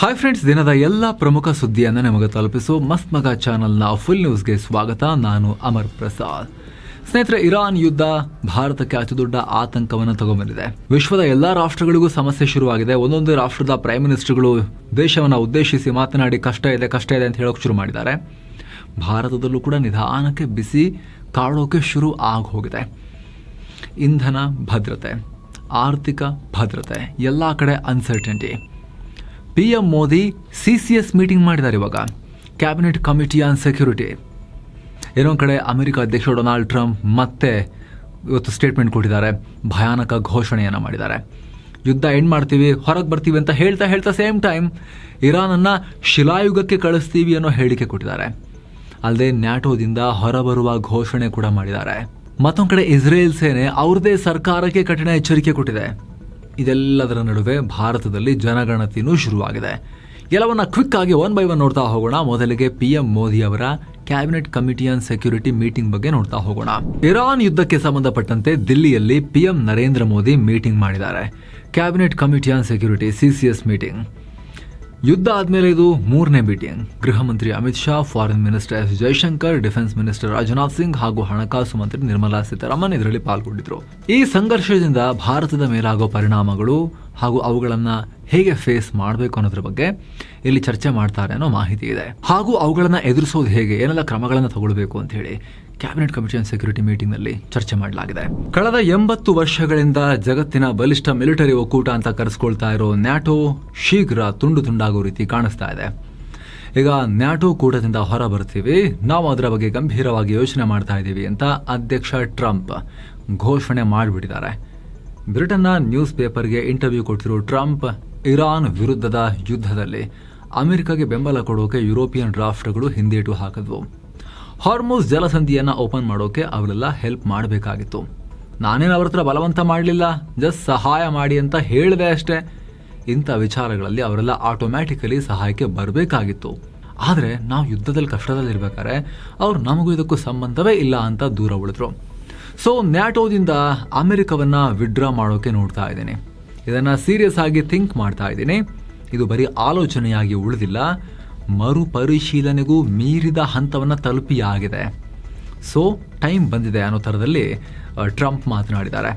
Hi friends, ದಿನದ ಎಲ್ಲ ಪ್ರಮುಖ ಸುದ್ದಿಯನ್ನು ನಿಮಗೆ ತಲುಪಿಸೋ ಮಸ್ತ್ ಮಗ ಚಾನಲ್ನ ಫುಲ್ ನ್ಯೂಸ್ಗೆ ಸ್ವಾಗತ. ನಾನು ಅಮರ್ ಪ್ರಸಾದ್. ಸ್ನೇಹಿತರೆ, ಇರಾನ್ ಯುದ್ಧ ಭಾರತಕ್ಕೆ ಅತಿದೊಡ್ಡ ಆತಂಕವನ್ನು ತಗೊಂಡ್ಬಂದಿದೆ. ವಿಶ್ವದ ಎಲ್ಲಾ ರಾಷ್ಟ್ರಗಳಿಗೂ ಸಮಸ್ಯೆ ಶುರುವಾಗಿದೆ. ಒಂದೊಂದು ರಾಷ್ಟ್ರದ ಪ್ರೈಮ್ ಮಿನಿಸ್ಟರ್ಗಳು ದೇಶವನ್ನು ಉದ್ದೇಶಿಸಿ ಮಾತನಾಡಿ ಕಷ್ಟ ಇದೆ ಅಂತ ಹೇಳೋಕೆ ಶುರು ಮಾಡಿದ್ದಾರೆ. ಭಾರತದಲ್ಲೂ ಕೂಡ ನಿಧಾನಕ್ಕೆ ಬಿಸಿ ಕಾಡೋಕೆ ಶುರು ಆಗಿ ಹೋಗಿದೆ. ಇಂಧನ ಭದ್ರತೆ, ಆರ್ಥಿಕ ಭದ್ರತೆ, ಎಲ್ಲ ಕಡೆ uncertainty. PM Modi CCS meeting ಮಾಡಿದ್ದಾರೆ. ಇವಾಗ ಕ್ಯಾಬಿನೆಟ್ ಕಮಿಟಿ ಆನ್ ಸೆಕ್ಯೂರಿಟಿ. ಇನ್ನೊಂದು ಕಡೆ ಅಮೆರಿಕ ಅಧ್ಯಕ್ಷ ಡೊನಾಲ್ಡ್ ಟ್ರಂಪ್ ಮತ್ತೆ ಇವತ್ತು ಸ್ಟೇಟ್ಮೆಂಟ್ ಕೊಟ್ಟಿದ್ದಾರೆ. ಭಯಾನಕ ಘೋಷಣೆಯನ್ನು ಮಾಡಿದ್ದಾರೆ. ಯುದ್ಧ ಎಂಡ್ ಮಾಡ್ತೀವಿ, ಹೊರಗೆ ಬರ್ತೀವಿ ಅಂತ ಹೇಳ್ತಾ ಸೇಮ್ ಟೈಮ್ ಇರಾನನ್ನು ಶಿಲಾಯುಗಕ್ಕೆ ಕಳಿಸ್ತೀವಿ ಅನ್ನೋ ಹೇಳಿಕೆ ಕೊಟ್ಟಿದ್ದಾರೆ. ಅಲ್ಲದೆ ನ್ಯಾಟೋದಿಂದ ಹೊರಬರುವ ಘೋಷಣೆ ಕೂಡ ಮಾಡಿದ್ದಾರೆ. ಮತ್ತೊಂದು ಕಡೆ ಇಸ್ರೇಲ್ ಸೇನೆ ಅವ್ರದೇ ಸರ್ಕಾರಕ್ಕೆ ಕಠಿಣ ಎಚ್ಚರಿಕೆ ಕೊಟ್ಟಿದೆ. ಇದೆಲ್ಲದರ ನಡುವೆ ಭಾರತದಲ್ಲಿ ಜನಗಣತಿನೂ ಶುರುವಾಗಿದೆ. ಎಲ್ಲವನ್ನ ಕ್ವಿಕ್ ಆಗಿ ಒನ್ ಬೈ ಒನ್ ನೋಡ್ತಾ ಹೋಗೋಣ. ಮೊದಲಿಗೆ PM ಮೋದಿ ಅವರ cabinet committee on security meeting ಬಗ್ಗೆ ನೋಡ್ತಾ ಹೋಗೋಣ. ಇರಾನ್ ಯುದ್ಧಕ್ಕೆ ಸಂಬಂಧಪಟ್ಟಂತೆ ದಿಲ್ಲಿಯಲ್ಲಿ PM ನರೇಂದ್ರ ಮೋದಿ ಮೀಟಿಂಗ್ ಮಾಡಿದ್ದಾರೆ. Cabinet committee on security CCS meeting. ಯುದ್ಧ ಆದ್ಮೇಲೆ ಇದು 3ನೇ ಮೀಟಿಂಗ್. ಗೃಹ ಮಂತ್ರಿ Amit Shah, foreign minister S Jaishankar, defence minister Rajnath Singh ಹಾಗೂ ಹಣಕಾಸು ಮಂತ್ರಿ ನಿರ್ಮಲಾ ಸೀತಾರಾಮನ್ ಇದರಲ್ಲಿ ಪಾಲ್ಗೊಂಡಿದ್ರು. ಈ ಸಂಘರ್ಷದಿಂದ ಭಾರತದ ಮೇಲಾಗೋ ಪರಿಣಾಮಗಳು ಹಾಗೂ ಅವುಗಳನ್ನ ಹೇಗೆ ಫೇಸ್ ಮಾಡಬೇಕು ಅನ್ನೋದ್ರ ಬಗ್ಗೆ ಇಲ್ಲಿ ಚರ್ಚೆ ಮಾಡ್ತಾರೆ ಅನ್ನೋ ಮಾಹಿತಿ ಇದೆ. ಹಾಗೂ ಅವುಗಳನ್ನ ಎದುರಿಸೋದು ಹೇಗೆ, ಏನೆಲ್ಲ ಕ್ರಮಗಳನ್ನು ತಗೊಳ್ಬೇಕು ಅಂತ ಹೇಳಿ cabinet committee on security meeting ನಲ್ಲಿ ಚರ್ಚೆ ಮಾಡಲಾಗಿದೆ. ಕಳೆದ 80 ವರ್ಷಗಳಿಂದ ಜಗತ್ತಿನ ಬಲಿಷ್ಠ ಮಿಲಿಟರಿ ಒಕ್ಕೂಟ ಅಂತ ಕರೆಸ್ಕೊಳ್ತಾ ಇರೋ ನ್ಯಾಟೋ ಶೀಘ್ರ ತುಂಡು ತುಂಡಾಗೋ ರೀತಿ ಕಾಣಿಸ್ತಾ ಇದೆ. ಈಗ ನ್ಯಾಟೋ ಕೂಟದಿಂದ ಹೊರ ಬರ್ತೀವಿ, ನಾವು ಅದರ ಬಗ್ಗೆ ಗಂಭೀರವಾಗಿ ಯೋಚನೆ ಮಾಡ್ತಾ ಇದ್ದೀವಿ ಅಂತ ಅಧ್ಯಕ್ಷ ಟ್ರಂಪ್ ಘೋಷಣೆ ಮಾಡಿಬಿಟ್ಟಿದ್ದಾರೆ. ಬ್ರಿಟನ್ನ ನ್ಯೂಸ್ ಪೇಪರ್ಗೆ ಇಂಟರ್ವ್ಯೂ ಕೊಟ್ಟಿರೋ ಟ್ರಂಪ್, ಇರಾನ್ ವಿರುದ್ಧದ ಯುದ್ಧದಲ್ಲಿ ಅಮೆರಿಕಾಗೆ ಬೆಂಬಲ ಕೊಡೋಕೆ ಯುರೋಪಿಯನ್ ರಾಷ್ಟ್ರಗಳು ಹಿಂದೇಟು ಹಾಕಿದ್ವು. ಹಾರ್ಮುಜ್ ಜಲಸಂಧಿಯನ್ನು ಓಪನ್ ಮಾಡೋಕೆ ಅವರೆಲ್ಲ ಹೆಲ್ಪ್ ಮಾಡಬೇಕಾಗಿತ್ತು. ನಾನೇನು ಅವ್ರ ಹತ್ರ ಬಲವಂತ ಮಾಡಲಿಲ್ಲ, ಜಸ್ಟ್ ಸಹಾಯ ಮಾಡಿ ಅಂತ ಹೇಳಿದೆ ಅಷ್ಟೇ. ಇಂಥ ವಿಚಾರಗಳಲ್ಲಿ ಅವರೆಲ್ಲ ಆಟೋಮ್ಯಾಟಿಕಲಿ ಸಹಾಯಕ್ಕೆ ಬರಬೇಕಾಗಿತ್ತು. ಆದರೆ ನಾವು ಯುದ್ಧದಲ್ಲಿ ಕಷ್ಟದಲ್ಲಿರ್ಬೇಕಾದ್ರೆ ಅವ್ರು ನಮಗೂ ಇದಕ್ಕೂ ಸಂಬಂಧವೇ ಇಲ್ಲ ಅಂತ ದೂರ ಉಳಿದ್ರು. ಸೊ ನ್ಯಾಟೋದಿಂದ ಅಮೆರಿಕವನ್ನ ವಿಡ್ರಾ ಮಾಡೋಕೆ ನೋಡ್ತಾ ಇದ್ದೀನಿ. ಇದನ್ನು ಸೀರಿಯಸ್ ಆಗಿ ಥಿಂಕ್ ಮಾಡ್ತಾ ಇದ್ದೀನಿ. ಇದು ಬರೀ ಆಲೋಚನೆಯಾಗಿ ಉಳಿದಿಲ್ಲ, ಮರುಪರಿಶೀಲನೆಗೂ ಮೀರಿದ ಹಂತವನ್ನು ತಲುಪಿಯಾಗಿದೆ. ಸೊ ಟೈಮ್ ಬಂದಿದೆ ಅನ್ನೋ ಥರದಲ್ಲಿ ಟ್ರಂಪ್ ಮಾತನಾಡಿದ್ದಾರೆ.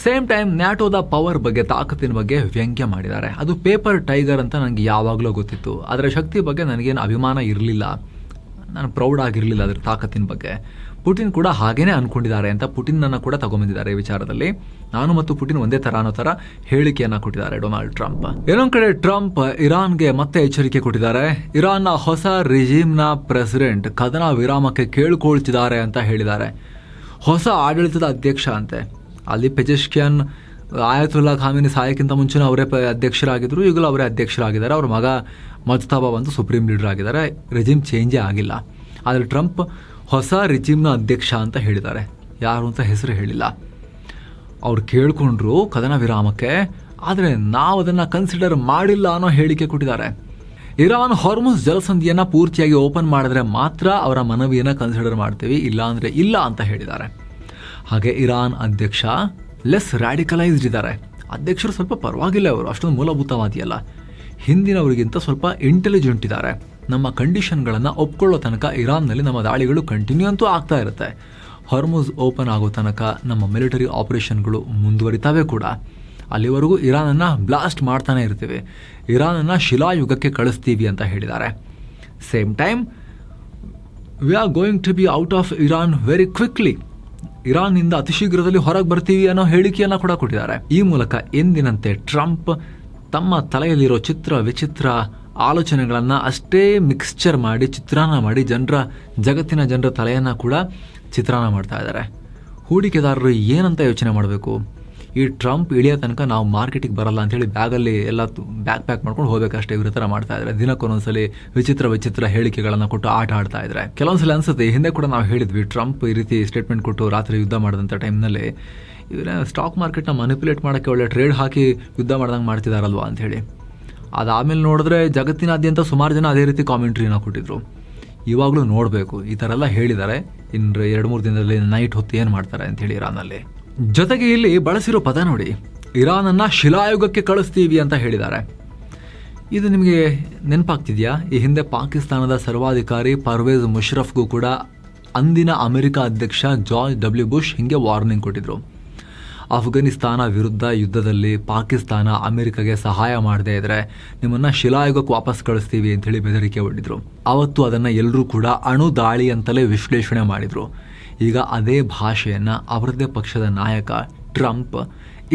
ಸೇಮ್ ಟೈಮ್ ನ್ಯಾಟೋದ ಪವರ್ ಬಗ್ಗೆ, ತಾಕತ್ತಿನ ಬಗ್ಗೆ ವ್ಯಂಗ್ಯ ಮಾಡಿದ್ದಾರೆ. ಅದು ಪೇಪರ್ ಟೈಗರ್ ಅಂತ ನನಗೆ ಯಾವಾಗಲೂ ಗೊತ್ತಿತ್ತು. ಅದರ ಶಕ್ತಿ ಬಗ್ಗೆ ನನಗೇನು ಅಭಿಮಾನ ಇರಲಿಲ್ಲ, ನಾನು ಪ್ರೌಡ್ ಆಗಿರಲಿಲ್ಲ ಅದರ ತಾಕತ್ತಿನ ಬಗ್ಗೆ. ಪುಟಿನ್ ಕೂಡ ಹಾಗೇನೆ ಅನ್ಕೊಂಡಿದ್ದಾರೆ ಅಂತ ಪುಟಿನ್ನನ್ನು ಕೂಡ ತಗೊಂಬಂದಿದ್ದಾರೆ. ಈ ವಿಚಾರದಲ್ಲಿ ನಾನು ಮತ್ತು ಪುಟಿನ್ ಒಂದೇ ಥರ ಅನ್ನೋ ಥರ ಹೇಳಿಕೆಯನ್ನು ಕೊಟ್ಟಿದ್ದಾರೆ ಡೊನಾಲ್ಡ್ ಟ್ರಂಪ್. ಇನ್ನೊಂದು ಕಡೆ ಟ್ರಂಪ್ ಇರಾನ್ಗೆ ಮತ್ತೆ ಎಚ್ಚರಿಕೆ ಕೊಟ್ಟಿದ್ದಾರೆ. ಇರಾನ್ನ ಹೊಸ ರಿಜಿಮ್ನ ಪ್ರೆಸಿಡೆಂಟ್ ಕದನ ವಿರಾಮಕ್ಕೆ ಕೇಳ್ಕೊಳ್ತಿದ್ದಾರೆ ಅಂತ ಹೇಳಿದ್ದಾರೆ. ಹೊಸ ಆಡಳಿತದ ಅಧ್ಯಕ್ಷ ಅಂತೆ. ಅಲ್ಲಿ ಪೆಜೆಶ್ಕಿಯನ್, ಆಯತುಲ್ಲಾ ಖಾಮಿನಿ ಸಾಯಕ್ಕಿಂತ ಮುಂಚೆ ಅವರೇ ಅಧ್ಯಕ್ಷರಾಗಿದ್ರು, ಈಗಲೂ ಅವರೇ ಅಧ್ಯಕ್ಷರಾಗಿದ್ದಾರೆ. ಅವ್ರ ಮಗ ಮಜ್ತಬಾ ಬಂದು ಸುಪ್ರೀಂ ಲೀಡರ್ ಆಗಿದ್ದಾರೆ. ರೆಜಿಮ್ ಚೇಂಜೇ ಆಗಿಲ್ಲ. ಆದರೆ ಟ್ರಂಪ್ ಹೊಸ ರಿಜಿಮ್ನ ಅಧ್ಯಕ್ಷ ಅಂತ ಹೇಳಿದ್ದಾರೆ. ಯಾರು ಅಂತ ಹೆಸರು ಹೇಳಿಲ್ಲ. ಅವ್ರು ಕೇಳ್ಕೊಂಡ್ರು ಕದನ ವಿರಾಮಕ್ಕೆ, ಆದರೆ ನಾವು ಅದನ್ನು ಕನ್ಸಿಡರ್ ಮಾಡಿಲ್ಲ ಅನ್ನೋ ಹೇಳಿಕೆ ಕೊಟ್ಟಿದ್ದಾರೆ. ಇರಾನ್ ಹಾರ್ಮುಜ್ ಜಲಸಂಧಿಯನ್ನು ಪೂರ್ತಿಯಾಗಿ ಓಪನ್ ಮಾಡಿದ್ರೆ ಮಾತ್ರ ಅವರ ಮನವಿಯನ್ನು ಕನ್ಸಿಡರ್ ಮಾಡ್ತೀವಿ, ಇಲ್ಲ ಅಂದರೆ ಇಲ್ಲ ಅಂತ ಹೇಳಿದ್ದಾರೆ. ಹಾಗೆ ಇರಾನ್ ಅಧ್ಯಕ್ಷ ಲೆಸ್ ರ್ಯಾಡಿಕಲೈಸ್ಡ್ ಇದ್ದಾರೆ. ಅಧ್ಯಕ್ಷರು ಸ್ವಲ್ಪ ಪರವಾಗಿಲ್ಲ, ಅವರು ಅಷ್ಟೊಂದು ಮೂಲಭೂತವಾದಿಯಲ್ಲ, ಹಿಂದಿನವರಿಗಿಂತ ಸ್ವಲ್ಪ ಇಂಟೆಲಿಜೆಂಟ್ ಇದ್ದಾರೆ. ನಮ್ಮ ಕಂಡೀಷನ್ಗಳನ್ನು ಒಪ್ಕೊಳ್ಳೋ ತನಕ ಇರಾನ್ನಲ್ಲಿ ನಮ್ಮ ದಾಳಿಗಳು ಕಂಟಿನ್ಯೂ ಅಂತೂ ಆಗ್ತಾ ಇರುತ್ತೆ. ಹಾರ್ಮುಜ್ ಓಪನ್ ಆಗೋ ತನಕ ನಮ್ಮ ಮಿಲಿಟರಿ ಆಪರೇಷನ್ಗಳು ಮುಂದುವರಿತಾವೆ ಕೂಡ. ಅಲ್ಲಿವರೆಗೂ ಇರಾನನ್ನು ಬ್ಲಾಸ್ಟ್ ಮಾಡ್ತಾನೆ ಇರ್ತೀವಿ, ಇರಾನನ್ನು ಶಿಲಾಯುಗಕ್ಕೆ ಕಳಿಸ್ತೀವಿ ಅಂತ ಹೇಳಿದ್ದಾರೆ. Same time we are going to be out of Iran very quickly. ಇರಾನ್ನಿಂದ ಅತಿ ಶೀಘ್ರದಲ್ಲಿ ಹೊರಗೆ ಬರ್ತೀವಿ ಅನ್ನೋ ಹೇಳಿಕೆಯನ್ನು ಕೂಡ ಕೊಟ್ಟಿದ್ದಾರೆ. ಈ ಮೂಲಕ ಎಂದಿನಂತೆ ಟ್ರಂಪ್ ತಮ್ಮ ತಲೆಯಲ್ಲಿರೋ ಚಿತ್ರ ವಿಚಿತ್ರ ಆಲೋಚನೆಗಳನ್ನು ಅಷ್ಟೇ ಮಿಕ್ಸ್ಚರ್ ಮಾಡಿ, ಚಿತ್ರಾನ್ನ ಮಾಡಿ ಜಗತ್ತಿನ ಜನರ ತಲೆಯನ್ನು ಕೂಡ ಚಿತ್ರಾನ್ನ ಮಾಡ್ತಾ ಇದ್ದಾರೆ. ಹೂಡಿಕೆದಾರರು ಏನಂತ ಯೋಚನೆ ಮಾಡಬೇಕು? ಈ ಟ್ರಂಪ್ ಇಳಿಯೋ ತನಕ ನಾವು ಮಾರ್ಕೆಟಿಗೆ ಬರಲ್ಲ ಅಂಥೇಳಿ ಬ್ಯಾಗಲ್ಲಿ ಎಲ್ಲ ಬ್ಯಾಗ್ ಪ್ಯಾಕ್ ಮಾಡ್ಕೊಂಡು ಹೋಗ್ಬೇಕಷ್ಟೇ. ಇವ್ರ ಥರ ಮಾಡ್ತಾ ಇದ್ದಾರೆ. ದಿನಕ್ಕೊಂದೊಂದ್ಸಲಿ ವಿಚಿತ್ರ ಹೇಳಿಕೆಗಳನ್ನು ಕೊಟ್ಟು ಆಟ ಆಡ್ತಾ ಇದ್ದಾರೆ. ಕೆಲವೊಂದ್ಸಲ ಅನ್ಸುತ್ತೆ, ಹಿಂದೆ ಕೂಡ ನಾವು ಹೇಳಿದ್ವಿ, ಟ್ರಂಪ್ ಈ ರೀತಿ ಸ್ಟೇಟ್ಮೆಂಟ್ ಕೊಟ್ಟು ರಾತ್ರಿ ಯುದ್ಧ ಮಾಡಿದಂಥ ಟೈಮ್ನಲ್ಲಿ ಇವರೇ ಸ್ಟಾಕ್ ಮಾರ್ಕೆಟ್ನ ಮ್ಯಾನಿಪುಲೇಟ್ ಮಾಡೋಕ್ಕೆ ಒಳ್ಳೆ ಟ್ರೇಡ್ ಹಾಕಿ ಯುದ್ಧ ಮಾಡ್ದಂಗೆ ಮಾಡ್ತಿದ್ದಾರಲ್ವಾ ಅಂಥೇಳಿ. ಅದಾದಮೇಲೆ ನೋಡಿದ್ರೆ ಜಗತ್ತಿನಾದ್ಯಂತ ಸುಮಾರು ಜನ ಅದೇ ರೀತಿ ಕಾಮೆಂಟ್ರಿನ ಕೊಟ್ಟಿದ್ರು. ಇವಾಗಲೂ ನೋಡಬೇಕು, ಈ ಥರ ಎಲ್ಲ ಹೇಳಿದ್ದಾರೆ. ಇನ್ನು 2-3 ದಿನದಲ್ಲಿ ನೈಟ್ ಹೊತ್ತು ಏನು ಮಾಡ್ತಾರೆ ಅಂಥೇಳಿ ಇರಾನಲ್ಲಿ. ಜೊತೆಗೆ ಇಲ್ಲಿ ಬಳಸಿರೋ ಪದ ನೋಡಿ, ಇರಾನನ್ನು ಶಿಲಾಯುಗಕ್ಕೆ ಕಳಿಸ್ತೀವಿ ಅಂತ ಹೇಳಿದ್ದಾರೆ. ಇದು ನಿಮಗೆ ನೆನಪಾಗ್ತಿದೆಯಾ? ಈ ಹಿಂದೆ ಪಾಕಿಸ್ತಾನದ ಸರ್ವಾಧಿಕಾರಿ ಪರ್ವೇಜ್ ಮುಷರಫ್ಗೂ ಕೂಡ ಅಂದಿನ ಅಮೆರಿಕ ಅಧ್ಯಕ್ಷ ಜಾರ್ಜ್ ಡಬ್ಲ್ಯೂ ಬುಷ್ ಹಿಂಗೆ ವಾರ್ನಿಂಗ್ ಕೊಟ್ಟಿದ್ರು. ಅಫ್ಘಾನಿಸ್ತಾನ ವಿರುದ್ಧ ಯುದ್ಧದಲ್ಲಿ ಪಾಕಿಸ್ತಾನ ಅಮೆರಿಕಗೆ ಸಹಾಯ ಮಾಡದೇ ಇದ್ರೆ ನಿಮ್ಮನ್ನ ಶಿಲಾಯುಗಕ್ಕೆ ವಾಪಸ್ ಕಳಿಸ್ತೀವಿ ಅಂತ ಹೇಳಿ ಬೆದರಿಕೆ ಒಡ್ಡಿದ್ರು. ಅವತ್ತು ಅದನ್ನ ಎಲ್ಲರೂ ಕೂಡ ಅಣು ದಾಳಿ ಅಂತಲೇ ವಿಶ್ಲೇಷಣೆ ಮಾಡಿದ್ರು. ಈಗ ಅದೇ ಭಾಷೆಯನ್ನ ಅವರದೇ ಪಕ್ಷದ ನಾಯಕ ಟ್ರಂಪ್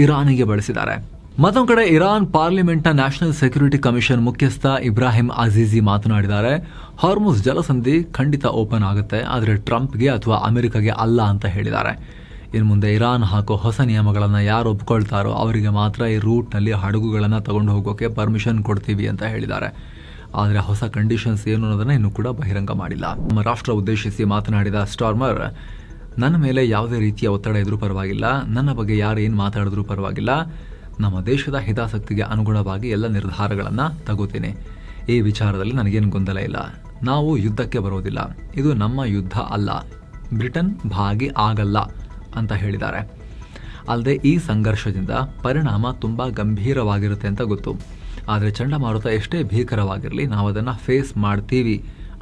ಇರಾನಿಗೆ ಬಳಸಿದ್ದಾರೆ. ಮತ್ತೊಂದು ಕಡೆ ಇರಾನ್ ಪಾರ್ಲಿಮೆಂಟ್ನ ನ್ಯಾಷನಲ್ ಸೆಕ್ಯೂರಿಟಿ ಕಮಿಷನ್ ಮುಖ್ಯಸ್ಥ ಇಬ್ರಾಹಿಂ ಅಜೀಜಿ ಮಾತನಾಡಿದ್ದಾರೆ. ಹಾರ್ಮುಜ್ ಜಲಸಂಧಿ ಖಂಡಿತ ಓಪನ್ ಆಗುತ್ತೆ, ಆದರೆ ಟ್ರಂಪ್ಗೆ ಅಥವಾ ಅಮೆರಿಕಗೆ ಅಲ್ಲ ಅಂತ ಹೇಳಿದ್ದಾರೆ. ಇನ್ನು ಮುಂದೆ ಇರಾನ್ ಹಾಕೋ ಹೊಸ ನಿಯಮಗಳನ್ನು ಯಾರು ಒಪ್ಕೊಳ್ತಾರೋ ಅವರಿಗೆ ಮಾತ್ರ ಈ ರೂಟ್ನಲ್ಲಿ ಹಡಗುಗಳನ್ನು ತಗೊಂಡು ಹೋಗೋಕೆ ಪರ್ಮಿಷನ್ ಕೊಡ್ತೀವಿ ಅಂತ ಹೇಳಿದ್ದಾರೆ. ಆದರೆ ಹೊಸ ಕಂಡೀಷನ್ಸ್ ಏನು ಅನ್ನೋದನ್ನು ಇನ್ನೂ ಕೂಡ ಬಹಿರಂಗ ಮಾಡಿಲ್ಲ. ನಮ್ಮ ರಾಷ್ಟ್ರ ಉದ್ದೇಶಿಸಿ ಮಾತನಾಡಿದ ಸ್ಟಾರ್ಮರ್, ನನ್ನ ಮೇಲೆ ಯಾವುದೇ ರೀತಿಯ ಒತ್ತಡ ಇದ್ರೂ ಪರವಾಗಿಲ್ಲ, ನನ್ನ ಬಗ್ಗೆ ಯಾರು ಏನು ಮಾತಾಡಿದ್ರೂ ಪರವಾಗಿಲ್ಲ, ನಮ್ಮ ದೇಶದ ಹಿತಾಸಕ್ತಿಗೆ ಅನುಗುಣವಾಗಿ ಎಲ್ಲ ನಿರ್ಧಾರಗಳನ್ನು ತಗೋತೀನಿ. ಈ ವಿಚಾರದಲ್ಲಿ ನನಗೇನು ಗೊಂದಲ ಇಲ್ಲ. ನಾವು ಯುದ್ಧಕ್ಕೆ ಬರೋದಿಲ್ಲ, ಇದು ನಮ್ಮ ಯುದ್ಧ ಅಲ್ಲ, ಬ್ರಿಟನ್ ಭಾಗಿ ಆಗಲ್ಲ ಅಂತ ಹೇಳಿದ್ದಾರೆ. ಅಲ್ಲದೆ ಈ ಸಂಘರ್ಷದಿಂದ ಪರಿಣಾಮ ತುಂಬ ಗಂಭೀರವಾಗಿರುತ್ತೆ ಅಂತ ಗೊತ್ತು, ಆದರೆ ಚಂಡಮಾರುತ ಎಷ್ಟೇ ಭೀಕರವಾಗಿರಲಿ ನಾವು ಅದನ್ನು ಫೇಸ್ ಮಾಡ್ತೀವಿ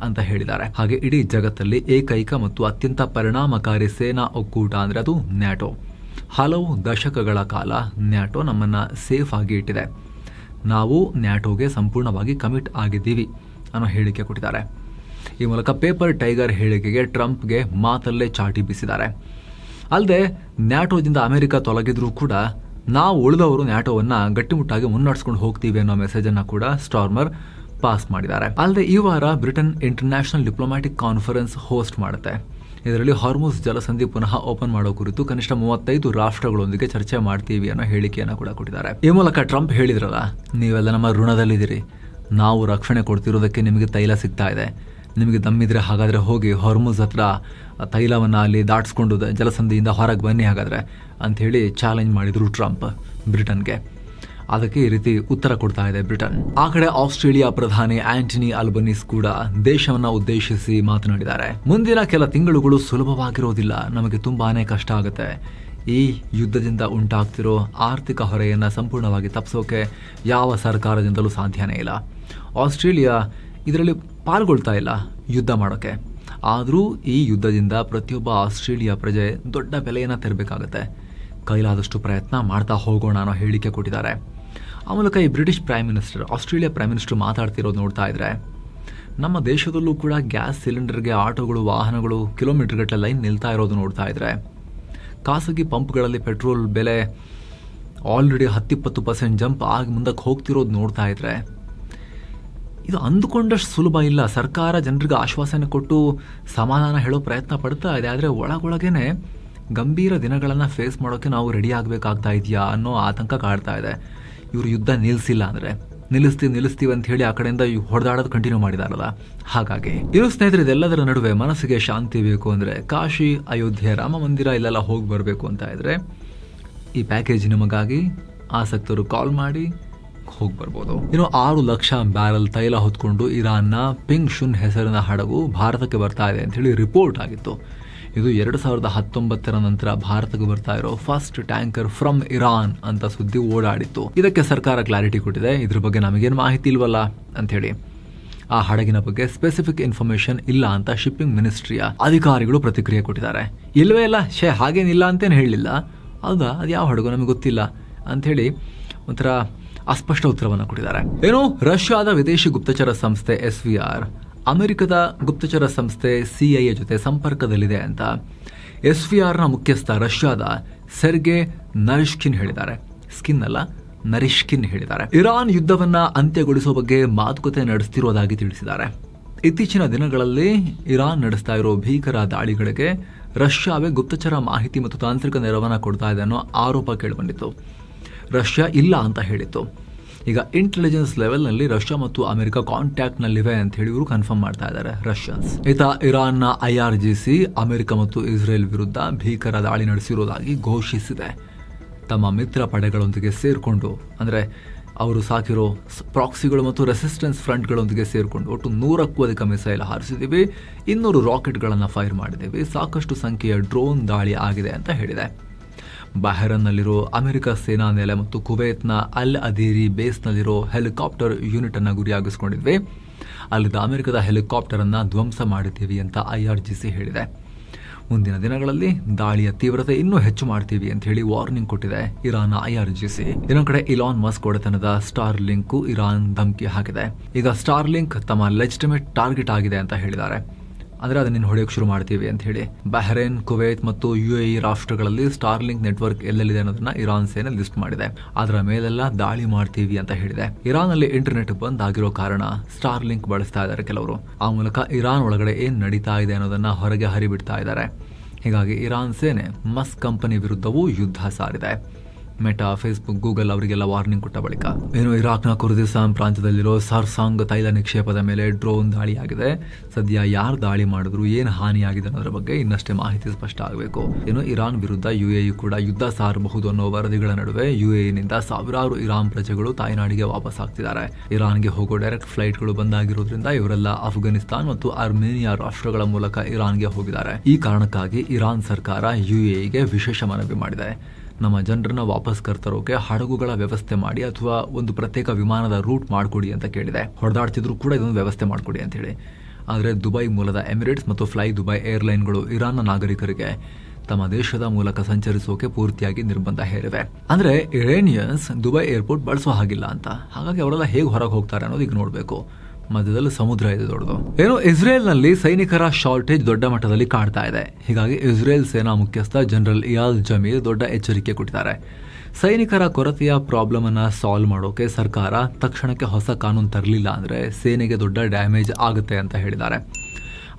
ಅಂತ ಹೇಳಿದ್ದಾರೆ. ಹಾಗೆ ಇಡೀ ಜಗತ್ತಲ್ಲಿ ಏಕೈಕ ಮತ್ತು ಅತ್ಯಂತ ಪರಿಣಾಮಕಾರಿ ಸೇನಾ ಒಕ್ಕೂಟ ಅಂದರೆ ಅದು ನ್ಯಾಟೋ. ಹಲವು ದಶಕಗಳ ಕಾಲ ನ್ಯಾಟೋ ನಮ್ಮನ್ನು ಸೇಫ್ ಆಗಿ ಇಟ್ಟಿದೆ. ನಾವು ನ್ಯಾಟೋಗೆ ಸಂಪೂರ್ಣವಾಗಿ ಕಮಿಟ್ ಆಗಿದ್ದೀವಿ ಅನ್ನೋ ಹೇಳಿಕೆ ಕೊಟ್ಟಿದ್ದಾರೆ. ಈ ಮೂಲಕ ಪೇಪರ್ ಟೈಗರ್ ಹೇಳಿಕೆಗೆ ಟ್ರಂಪ್ಗೆ ಮಾತಲ್ಲೇ ಚಾಟಿ ಬೀಸಿದ್ದಾರೆ. ಅಲ್ಲದೆ ನ್ಯಾಟೋದಿಂದ ಅಮೆರಿಕ ತೊಲಗಿದ್ರೂ ಕೂಡ ನಾವು ಉಳಿದವರು ನ್ಯಾಟೋವನ್ನು ಗಟ್ಟಿಮುಟ್ಟಾಗಿ ಮುನ್ನಡೆಸ್ಕೊಂಡು ಹೋಗ್ತೀವಿ ಅನ್ನೋ ಮೆಸೇಜನ್ನು ಕೂಡ ಸ್ಟಾರ್ಮರ್ ಪಾಸ್ ಮಾಡಿದ್ದಾರೆ. ಅಲ್ಲದೆ ಈ ವಾರ Britain international diplomatic conference host ಮಾಡುತ್ತೆ. ಇದರಲ್ಲಿ ಹಾರ್ಮುಜ್ ಜಲಸಂಧಿ ಪುನಃ ಓಪನ್ ಮಾಡೋ ಕುರಿತು ಕನಿಷ್ಠ 35 ರಾಷ್ಟ್ರಗಳೊಂದಿಗೆ ಚರ್ಚೆ ಮಾಡ್ತೀವಿ ಅನ್ನೋ ಹೇಳಿಕೆಯನ್ನು ಕೂಡ ಕೊಟ್ಟಿದ್ದಾರೆ. ಈ ಮೂಲಕ ಟ್ರಂಪ್ ಹೇಳಿದ್ರಲ್ಲ, ನೀವೆಲ್ಲ ನಮ್ಮ ಋಣದಲ್ಲಿದ್ದೀರಿ, ನಾವು ರಕ್ಷಣೆ ಕೊಡ್ತಿರೋದಕ್ಕೆ ನಿಮಗೆ ತೈಲ ಸಿಗ್ತಾ ಇದೆ, ನಿಮಗೆ ದಮ್ಮಿದ್ರೆ ಹಾಗಾದರೆ ಹೋಗಿ ಹಾರ್ಮುಜ್ ಹತ್ರ ತೈಲವನ್ನು ಅಲ್ಲಿ ದಾಟಿಸ್ಕೊಂಡು ಜಲಸಂಧಿಯಿಂದ ಹೊರಗೆ ಬನ್ನಿ ಹಾಗಾದರೆ ಅಂಥೇಳಿ ಚಾಲೆಂಜ್ ಮಾಡಿದರು ಟ್ರಂಪ್ ಬ್ರಿಟನ್ಗೆ. ಅದಕ್ಕೆ ಈ ರೀತಿ ಉತ್ತರ ಕೊಡ್ತಾ ಇದೆ ಬ್ರಿಟನ್. ಆ ಕಡೆ ಆಸ್ಟ್ರೇಲಿಯಾ ಪ್ರಧಾನಿ ಆಂಟನಿ ಅಲ್ಬನೀಸ್ ಕೂಡ ದೇಶವನ್ನ ಉದ್ದೇಶಿಸಿ ಮಾತನಾಡಿದ್ದಾರೆ. ಮುಂದಿನ ಕೆಲ ತಿಂಗಳುಗಳು ಸುಲಭವಾಗಿರೋದಿಲ್ಲ, ನಮಗೆ ತುಂಬಾನೇ ಕಷ್ಟ ಆಗುತ್ತೆ. ಈ ಯುದ್ಧದಿಂದ ಉಂಟಾಗ್ತಿರೋ ಆರ್ಥಿಕ ಹೊರೆಯನ್ನು ಸಂಪೂರ್ಣವಾಗಿ ತಪ್ಪಿಸೋಕೆ ಯಾವ ಸರ್ಕಾರದಿಂದಲೂ ಸಾಧ್ಯನೇ ಇಲ್ಲ. ಆಸ್ಟ್ರೇಲಿಯಾ ಇದರಲ್ಲಿ ಪಾಲ್ಗೊಳ್ತಾ ಇಲ್ಲ ಯುದ್ಧ ಮಾಡೋಕ್ಕೆ. ಆದರೂ ಈ ಯುದ್ಧದಿಂದ ಪ್ರತಿಯೊಬ್ಬ ಆಸ್ಟ್ರೇಲಿಯಾ ಪ್ರಜೆ ದೊಡ್ಡ ಬೆಲೆಯನ್ನು ತೆರಬೇಕಾಗತ್ತೆ. ಕೈಲಾದಷ್ಟು ಪ್ರಯತ್ನ ಮಾಡ್ತಾ ಹೋಗೋಣ ಅನ್ನೋ ಹೇಳಿಕೆ ಕೊಟ್ಟಿದ್ದಾರೆ. ಆ ಮೂಲಕ ಈ British prime minister, Australia prime minister ಮಾತಾಡ್ತಿರೋದು ನೋಡ್ತಾ ಇದ್ರೆ, ನಮ್ಮ ದೇಶದಲ್ಲೂ ಕೂಡ ಗ್ಯಾಸ್ ಸಿಲಿಂಡರ್ಗೆ ಆಟೋಗಳು, ವಾಹನಗಳು ಕಿಲೋಮೀಟರ್ ಗಟ್ಟಲೆ ಲೈನ್ ನಿಲ್ತಾ ಇರೋದು ನೋಡ್ತಾ ಇದ್ರೆ, ಖಾಸಗಿ ಪಂಪ್ಗಳಲ್ಲಿ ಪೆಟ್ರೋಲ್ ಬೆಲೆ ಆಲ್ರೆಡಿ 10-20% ಜಂಪ್ ಆಗಿ ಮುಂದಕ್ಕೆ ಹೋಗ್ತಿರೋದು ನೋಡ್ತಾ ಇದ್ರೆ, ಇದು ಅಂದುಕೊಂಡಷ್ಟು ಸುಲಭ ಇಲ್ಲ. ಸರ್ಕಾರ ಜನರಿಗೆ ಆಶ್ವಾಸನೆ ಕೊಟ್ಟು ಸಮಾಧಾನ ಹೇಳೋ ಪ್ರಯತ್ನ ಪಡ್ತಾ ಇದೆ, ಆದರೆ ಒಳಗೊಳಗೇನೆ ಗಂಭೀರ ದಿನಗಳನ್ನು ಫೇಸ್ ಮಾಡೋಕ್ಕೆ ನಾವು ರೆಡಿ ಆಗಬೇಕಾಗ್ತಾ ಇದೆಯಾ ಅನ್ನೋ ಆತಂಕ ಕಾಡ್ತಾ ಇದೆ. ಇವರು ಯುದ್ಧ ನಿಲ್ಲಿಸಿಲ್ಲ ಅಂದರೆ ನಿಲ್ಲಿಸ್ತೀವಿ ಅಂತ ಹೇಳಿ ಆ ಕಡೆಯಿಂದ ಹೊಡೆದಾಡೋದು ಕಂಟಿನ್ಯೂ ಮಾಡಿದಾರಲ್ಲ. ಹಾಗಾಗಿ ಇರೋ ಸ್ನೇಹಿತರೆ, ಇದೆಲ್ಲದರ ನಡುವೆ ಮನಸ್ಸಿಗೆ ಶಾಂತಿ ಬೇಕು ಅಂದರೆ ಕಾಶಿ, ಅಯೋಧ್ಯೆ, ರಾಮ ಮಂದಿರ ಇಲ್ಲೆಲ್ಲ ಹೋಗಿ ಬರಬೇಕು ಅಂತ ಇದ್ರೆ ಈ ಪ್ಯಾಕೇಜ್ ನಿಮಗಾಗಿ ಆಸಕ್ತರು ಕಾಲ್ ಮಾಡಿ ಹೋಗಿ ಬರ್ಬೋದು. ಇನ್ನು 6 ಲಕ್ಷ ಬ್ಯಾರಲ್ ತೈಲ ಹೊತ್ಕೊಂಡು ಇರಾನ್ನ ಪಿಂಗ್ ಶುನ್ ಹೆಸರಿನ ಹಡಗು ಭಾರತಕ್ಕೆ ಬರ್ತಾ ಇದೆ ಅಂತ ಹೇಳಿ ರಿಪೋರ್ಟ್ ಆಗಿತ್ತು. ಇದು 2019 ನಂತರ ಭಾರತಕ್ಕೆ ಬರ್ತಾ ಇರೋ ಫಸ್ಟ್ ಟ್ಯಾಂಕರ್ ಫ್ರಮ್ ಇರಾನ್ ಅಂತ ಸುದ್ದಿ ಓಡಾಡಿತ್ತು. ಇದಕ್ಕೆ ಸರ್ಕಾರ ಕ್ಲಾರಿಟಿ ಕೊಟ್ಟಿದೆ, ಇದ್ರ ಬಗ್ಗೆ ನಮಗೇನು ಮಾಹಿತಿ ಇಲ್ವಲ್ಲ ಅಂತ ಹೇಳಿ. ಆ ಹಡಗಿನ ಬಗ್ಗೆ ಸ್ಪೆಸಿಫಿಕ್ ಇನ್ಫಾರ್ಮೇಶನ್ ಇಲ್ಲ ಅಂತ ಶಿಪ್ಪಿಂಗ್ ಮಿನಿಸ್ಟ್ರಿಯ ಅಧಿಕಾರಿಗಳು ಪ್ರತಿಕ್ರಿಯೆ ಕೊಟ್ಟಿದ್ದಾರೆ. ಇಲ್ವೇ ಇಲ್ಲ, ಹಾಗೇನಿಲ್ಲ ಅಂತೇನು ಹೇಳಲಿಲ್ಲ. ಹೌದಾ, ಅದು ಯಾವ ಹಡಗು ನಮಗೆ ಗೊತ್ತಿಲ್ಲ ಅಂಥೇಳಿ ಒಂಥರ ಅಸ್ಪಷ್ಟ ಉತ್ತರವನ್ನು ಕೊಟ್ಟಿದ್ದಾರೆ. ಏನು, ರಷ್ಯಾದ ವಿದೇಶಿ ಗುಪ್ತಚರ ಸಂಸ್ಥೆ SVR ಅಮೆರಿಕದ ಗುಪ್ತಚರ ಸಂಸ್ಥೆ CIA ಜೊತೆ ಸಂಪರ್ಕದಲ್ಲಿದೆ ಅಂತ SVRನ ಮುಖ್ಯಸ್ಥ ರಷ್ಯಾದ ಸೆರ್ಗೆ ನರಿಷ್ಕಿನ್ ಹೇಳಿದ್ದಾರೆ. ಸ್ಕಿನ್ ಅಲ್ಲ, ನರಿಷ್ಕಿನ್ ಹೇಳಿದ್ದಾರೆ. ಇರಾನ್ ಯುದ್ಧವನ್ನ ಅಂತ್ಯಗೊಳಿಸುವ ಬಗ್ಗೆ ಮಾತುಕತೆ ನಡೆಸ್ತಿರೋದಾಗಿ ತಿಳಿಸಿದ್ದಾರೆ. ಇತ್ತೀಚಿನ ದಿನಗಳಲ್ಲಿ ಇರಾನ್ ನಡೆಸ್ತಾ ಇರೋ ಭೀಕರ ದಾಳಿಗಳಿಗೆ ರಷ್ಯಾವೇ ಗುಪ್ತಚರ ಮಾಹಿತಿ ಮತ್ತು ತಾಂತ್ರಿಕ ನೆರವನ್ನ ಕೊಡ್ತಾ ಇದೆ ಅನ್ನೋ ಆರೋಪ ಕೇಳಿಬಂದಿತ್ತು. ರಷ್ಯಾ ಇಲ್ಲ ಅಂತ ಹೇಳಿತ್ತು. ಈಗ ಇಂಟೆಲಿಜೆನ್ಸ್ ಲೆವೆಲ್ನಲ್ಲಿ ರಷ್ಯಾ ಮತ್ತು ಅಮೆರಿಕ ಕಾಂಟ್ಯಾಕ್ಟ್ನಲ್ಲಿವೆ ಅಂತ ಹೇಳಿ ಇವರು ಕನ್ಫರ್ಮ್ ಮಾಡ್ತಾ ಇದ್ದಾರೆ ರಷ್ಯನ್ಸ್. ಇರಾನ್ನ IRGC ಅಮೆರಿಕ ಮತ್ತು ಇಸ್ರೇಲ್ ವಿರುದ್ಧ ಭೀಕರ ದಾಳಿ ನಡೆಸಿರುವುದಾಗಿ ಘೋಷಿಸಿದೆ. ತಮ್ಮ ಮಿತ್ರ ಪಡೆಗಳೊಂದಿಗೆ ಸೇರಿಕೊಂಡು, ಅಂದರೆ ಅವರು ಸಾಕಿರೋ ಪ್ರಾಕ್ಸಿಗಳು ಮತ್ತು ರೆಸಿಸ್ಟೆನ್ಸ್ ಫ್ರಂಟ್ಗಳೊಂದಿಗೆ ಸೇರಿಕೊಂಡು ಒಟ್ಟು 100ಕ್ಕೂ ಅಧಿಕ ಮಿಸೈಲ್ ಹಾರಿಸಿದ್ದೀವಿ, 200 ರಾಕೆಟ್ಗಳನ್ನು ಫೈರ್ ಮಾಡಿದ್ದೀವಿ, ಸಾಕಷ್ಟು ಸಂಖ್ಯೆಯ ಡ್ರೋನ್ ದಾಳಿ ಆಗಿದೆ ಅಂತ ಹೇಳಿದೆ. ಬಹ್ರೇನ್ನಲ್ಲಿರೋ ಅಮೆರಿಕ ಸೇನಾ ನೆಲೆ ಮತ್ತು ಕುವೈತ್ನ ಅಲ್ ಅದೀರಿ ಬೇಸ್ನಲ್ಲಿರೋ ಹೆಲಿಕಾಪ್ಟರ್ ಯೂನಿಟ್ ಅನ್ನ ಗುರಿಯಾಗಿಸಿಕೊಂಡಿದ್ವಿ. ಅಲ್ಲಿದ್ದ ಅಮೆರಿಕದ ಹೆಲಿಕಾಪ್ಟರ್ ಅನ್ನ ಧ್ವಂಸ ಮಾಡಿದ್ದೀವಿ ಅಂತ IRGC ಹೇಳಿದೆ. ಮುಂದಿನ ದಿನಗಳಲ್ಲಿ ದಾಳಿಯ ತೀವ್ರತೆ ಇನ್ನೂ ಹೆಚ್ಚು ಮಾಡ್ತೀವಿ ಅಂತ ಹೇಳಿ ವಾರ್ನಿಂಗ್ ಕೊಟ್ಟಿದೆ ಇರಾನ್ IRGC. ಇನ್ನೊಂದು ಕಡೆ ಇಲಾನ್ ಮಸ್ಕ್ ಒಡೆತನದ ಸ್ಟಾರ್ ಲಿಂಕ್ ಇರಾನ್ ಧಮಕಿ ಹಾಕಿದೆ. ಈಗ ಸ್ಟಾರ್ ಲಿಂಕ್ ತಮ್ಮ ಲೆಜಿಟಿಮೇಟ್ ಟಾರ್ಗೆಟ್ ಆಗಿದೆ ಅಂತ ಹೇಳಿದ್ದಾರೆ. ಅಂದ್ರೆ ಅದನ್ನ ಹೊಡೆಯೋಕೆ ಶುರು ಮಾಡ್ತೀವಿ ಅಂತ ಹೇಳಿ. ಬಹ್ರೇನ್, ಕುವೈತ್ ಮತ್ತು UAE ರಾಷ್ಟ್ರಗಳಲ್ಲಿ ಸ್ಟಾರ್ ಲಿಂಕ್ ನೆಟ್ವರ್ಕ್ ಎಲ್ಲೆಲ್ಲಿದೆ ಅನ್ನೋದನ್ನ ಇರಾನ್ ಸೇನೆ ಲಿಸ್ಟ್ ಮಾಡಿದೆ. ಅದರ ಮೇಲೆಲ್ಲ ದಾಳಿ ಮಾಡ್ತೀವಿ ಅಂತ ಹೇಳಿದೆ. ಇರಾನ್ ಅಲ್ಲಿ ಇಂಟರ್ನೆಟ್ ಬಂದ್ ಆಗಿರೋ ಕಾರಣ ಸ್ಟಾರ್ ಲಿಂಕ್ ಬಳಸ್ತಾ ಇದ್ದಾರೆ ಕೆಲವರು. ಆ ಮೂಲಕ ಇರಾನ್ ಒಳಗಡೆ ಏನ್ ನಡೀತಾ ಇದೆ ಅನ್ನೋದನ್ನ ಹೊರಗೆ ಹರಿಬಿಡ್ತಾ ಇದ್ದಾರೆ. ಹೀಗಾಗಿ ಇರಾನ್ ಸೇನೆ ಮಸ್ಕ್ ಕಂಪನಿ ವಿರುದ್ಧವೂ ಯುದ್ಧ ಸಾರಿದೆ. ಮೆಟಾ, ಫೇಸ್ಬುಕ್, ಗೂಗಲ್ ಅವರಿಗೆಲ್ಲ ವಾರ್ನಿಂಗ್ ಕೊಟ್ಟ ಬಳಿಕ ಇರಾಕ್ನ ಕುರ್ದಿಸ್ತಾನ್ ಪ್ರಾಂತ್ಯದಲ್ಲಿರೋ ಸರ್ಸಾಂಗ್ ತೈಲ ನಿಕ್ಷೇಪದ ಮೇಲೆ ಡ್ರೋನ್ ದಾಳಿಯಾಗಿದೆ. ಸದ್ಯ ಯಾರು ದಾಳಿ ಮಾಡಿದ್ರು, ಏನು ಹಾನಿಯಾಗಿದೆ ಅನ್ನೋದ್ರ ಬಗ್ಗೆ ಇನ್ನಷ್ಟೇ ಮಾಹಿತಿ ಸ್ಪಷ್ಟ ಆಗಬೇಕು. ಇರಾನ್ ವಿರುದ್ಧ UAE ಕೂಡ ಯುದ್ಧ ಸಾರಬಹುದು ಅನ್ನೋ ವರದಿಗಳ ನಡುವೆ UAEನಿಂದ ಸಾವಿರಾರು ಇರಾನ್ ಪ್ರಜೆಗಳು ತಾಯ್ನಾಡಿಗೆ ವಾಪಸ್ ಆಗ್ತಿದ್ದಾರೆ. ಇರಾನ್ಗೆ ಹೋಗೋ ಡೈರೆಕ್ಟ್ ಫ್ಲೈಟ್ಗಳು ಬಂದಾಗಿರೋದ್ರಿಂದ ಇವರೆಲ್ಲ ಅಫ್ಘಾನಿಸ್ತಾನ್ ಮತ್ತು ಅರ್ಮೇನಿಯಾ ರಾಷ್ಟ್ರಗಳ ಮೂಲಕ ಇರಾನ್ಗೆ ಹೋಗಿದ್ದಾರೆ. ಈ ಕಾರಣಕ್ಕಾಗಿ ಇರಾನ್ ಸರ್ಕಾರ UAEಗೆ ವಿಶೇಷ ಮನವಿ ಮಾಡಿದೆ. ನಮ್ಮ ಜನರನ್ನ ವಾಪಸ್ ಕರ್ತರೋಕೆ ಹಡಗುಗಳ ವ್ಯವಸ್ಥೆ ಮಾಡಿ ಅಥವಾ ಒಂದು ಪ್ರತ್ಯೇಕ ವಿಮಾನದ ರೂಟ್ ಮಾಡಿಕೊಡಿ ಅಂತ ಕೇಳಿದೆ. ಹೊಡೆದಾಡ್ತಿದ್ರು ಕೂಡ ಇದೊಂದು ವ್ಯವಸ್ಥೆ ಮಾಡಿಕೊಡಿ ಅಂತ ಹೇಳಿ. ಆದರೆ ದುಬೈ ಮೂಲದ ಎಮಿರೇಟ್ಸ್ ಮತ್ತು ಫ್ಲೈ ದುಬೈ ಏರ್ಲೈನ್ಗಳು ಇರಾನ್ನ ನಾಗರಿಕರಿಗೆ ತಮ್ಮ ದೇಶದ ಮೂಲಕ ಸಂಚರಿಸೋಕೆ ಪೂರ್ತಿಯಾಗಿ ನಿರ್ಬಂಧ ಹೇರಿವೆ. ಅಂದ್ರೆ ಇರಾನಿಯನ್ಸ್ ದುಬೈ ಏರ್ಪೋರ್ಟ್ ಬಳಸೋ ಹಾಗಿಲ್ಲ ಅಂತ. ಹಾಗಾಗಿ ಅವರೆಲ್ಲ ಹೇಗೆ ಹೊರಗೆ ಹೋಗ್ತಾರೆ ಅನ್ನೋದು ಈಗ ನೋಡಬೇಕು. ಮಧ್ಯದಲ್ಲಿ ಸಮುದ್ರ ಇದೆ ದೊಡ್ಡದು. ಇಸ್ರೇಲ್ ನಲ್ಲಿ ಸೈನಿಕರ ಶಾರ್ಟೇಜ್ ದೊಡ್ಡ ಮಟ್ಟದಲ್ಲಿ ಕಾಡ್ತಾ ಇದೆ. ಹೀಗಾಗಿ ಇಸ್ರೇಲ್ ಸೇನಾ ಮುಖ್ಯಸ್ಥ ಜನರಲ್ ಇಯಾಲ್ ಜಮೀರ್ ದೊಡ್ಡ ಎಚ್ಚರಿಕೆ ಕೊಟ್ಟಿದ್ದಾರೆ. ಸೈನಿಕರ ಕೊರತೆಯ ಪ್ರಾಬ್ಲಮ್ ಅನ್ನ ಸಾಲ್ವ್ ಮಾಡೋಕೆ ಸರ್ಕಾರ ತಕ್ಷಣಕ್ಕೆ ಹೊಸ ಕಾನೂನು ತರಲಿಲ್ಲ ಅಂದ್ರೆ ಸೇನೆಗೆ ದೊಡ್ಡ ಡ್ಯಾಮೇಜ್ ಆಗುತ್ತೆ ಅಂತ ಹೇಳಿದ್ದಾರೆ.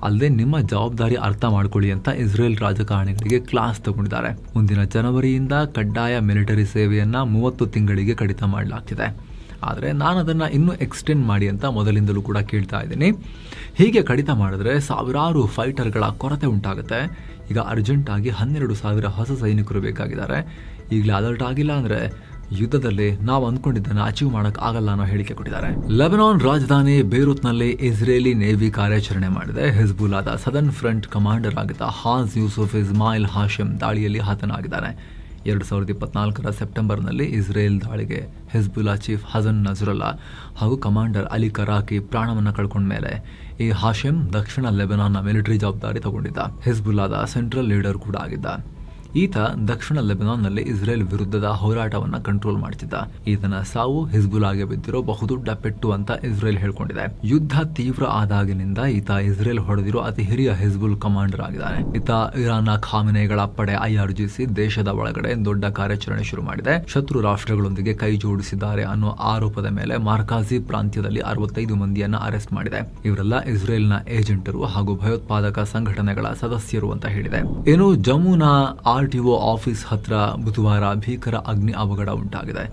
ಅಲ್ಲದೆ ನಿಮ್ಮ ಜವಾಬ್ದಾರಿ ಅರ್ಥ ಮಾಡ್ಕೊಳ್ಳಿ ಅಂತ ಇಸ್ರೇಲ್ ರಾಜಕಾರಣಿಗಳಿಗೆ ಕ್ಲಾಸ್ ತಗೊಂಡಿದ್ದಾರೆ. ಮುಂದಿನ ಜನವರಿಯಿಂದ ಕಡ್ಡಾಯ ಮಿಲಿಟರಿ ಸೇವೆಯನ್ನ 30 ತಿಂಗಳಿಗೆ ಕಡಿತ ಮಾಡಲಾಗ್ತಿದೆ. ಆದರೆ ನಾನು ಅದನ್ನು ಇನ್ನೂ ಎಕ್ಸ್ಟೆಂಡ್ ಮಾಡಿ ಅಂತ ಮೊದಲಿಂದಲೂ ಕೂಡ ಕೇಳ್ತಾ ಇದ್ದೀನಿ. ಹೀಗೆ ಕಡಿತ ಮಾಡಿದ್ರೆ ಸಾವಿರಾರು ಫೈಟರ್ಗಳ ಕೊರತೆ ಉಂಟಾಗುತ್ತೆ. ಈಗ ಅರ್ಜೆಂಟಾಗಿ 12,000 ಹೊಸ ಸೈನಿಕರು ಬೇಕಾಗಿದ್ದಾರೆ. ಈಗಲೇ ಅಲರ್ಟ್ ಆಗಿಲ್ಲ ಅಂದರೆ ಯುದ್ಧದಲ್ಲಿ ನಾವು ಅಂದ್ಕೊಂಡಿದ್ದನ್ನು ಅಚೀವ್ ಮಾಡೋಕೆ ಆಗಲ್ಲ ಅನ್ನೋ ಹೇಳಿಕೆ ಕೊಟ್ಟಿದ್ದಾರೆ. ಲೆಬನಾನ್ ರಾಜಧಾನಿ ಬೇರೂತ್ನಲ್ಲಿ ಇಸ್ರೇಲಿ ನೇವಿ ಕಾರ್ಯಾಚರಣೆ ಮಾಡಿದೆ. ಹಿಜ್ಬುಲ್ಲಾದ ಸದರ್ನ್ ಫ್ರಂಟ್ ಕಮಾಂಡರ್ ಆಗಿದ್ದ ಹಾಜ್ ಯೂಸುಫ್ ಇಸ್ಮಾಯಿಲ್ ಹಾಶಿಮ್ ದಾಳಿಯಲ್ಲಿ ಹತನಾಗಿದ್ದಾನೆ. 2024 ಸೆಪ್ಟೆಂಬರ್ನಲ್ಲಿ ಇಸ್ರೇಲ್ ದಾಳಿಗೆ ಹಿಜ್ಬುಲ್ಲಾ ಚೀಫ್ ಹಸನ್ ನಜ್ರಲ್ಲಾ ಹಾಗೂ ಕಮಾಂಡರ್ ಅಲಿ ಕರಾಕಿ ಪ್ರಾಣವನ್ನು ಕಳ್ಕೊಂಡ ಮೇಲೆ ಈ ಹಾಶಿಮ್ ದಕ್ಷಿಣ ಲೆಬನಾನ್ನ ಮಿಲಿಟರಿ ಜವಾಬ್ದಾರಿ ತಗೊಂಡಿದ್ದ. ಹಿಜ್ಬುಲ್ಲಾದ ಸೆಂಟ್ರಲ್ ಲೀಡರ್ ಕೂಡ ಆಗಿದ್ದ. ಈತ ದಕ್ಷಿಣ ಲೆಬನಾನ್ನಲ್ಲಿ ಇಸ್ರೇಲ್ ವಿರುದ್ಧದ ಹೋರಾಟವನ್ನ ಕಂಟ್ರೋಲ್ ಮಾಡ್ತಿದ್ದ. ಈತನ ಸಾವು ಹಿಜ್ಬುಲ್ಲಾಗೆ ಬಿದ್ದಿರೋ ಬಹುದೊಡ್ಡ ಪೆಟ್ಟು ಅಂತ ಇಸ್ರೇಲ್ ಹೇಳ್ಕೊಂಡಿದೆ. ಯುದ್ಧ ತೀವ್ರ ಆದಾಗಿನಿಂದ ಈತ ಇಸ್ರೇಲ್ ಹೊಡೆದಿರೋ ಅತಿ ಹಿರಿಯ ಹಿಜ್ಬುಲ್ ಕಮಾಂಡರ್ ಆಗಿದ್ದಾನೆ. ಈತ ಇರಾನ್ನ ಖಾಮಿನೆಗಳ ಪಡೆ IRGC ದೇಶದ ಒಳಗಡೆ ದೊಡ್ಡ ಕಾರ್ಯಾಚರಣೆ ಶುರು ಮಾಡಿದೆ. ಶತ್ರು ರಾಷ್ಟ್ರಗಳೊಂದಿಗೆ ಕೈ ಜೋಡಿಸಿದ್ದಾರೆ ಅನ್ನೋ ಆರೋಪದ ಮೇಲೆ ಮಾರ್ಕಾಜಿ ಪ್ರಾಂತ್ಯದಲ್ಲಿ 65 ಮಂದಿಯನ್ನ ಅರೆಸ್ಟ್ ಮಾಡಿದೆ. ಇವರೆಲ್ಲ ಇಸ್ರೇಲ್ನ ಏಜೆಂಟರು ಹಾಗೂ ಭಯೋತ್ಪಾದಕ ಸಂಘಟನೆಗಳ ಸದಸ್ಯರು ಅಂತ ಹೇಳಿದೆ. ಜಮ್ಮುನ RTO ಆಫೀಸ್ ಹತ್ರ ಬುಧವಾರ ಭೀಕರ ಅಗ್ನಿ ಅವಘಡ ಉಂಟಾಗಿದೆ.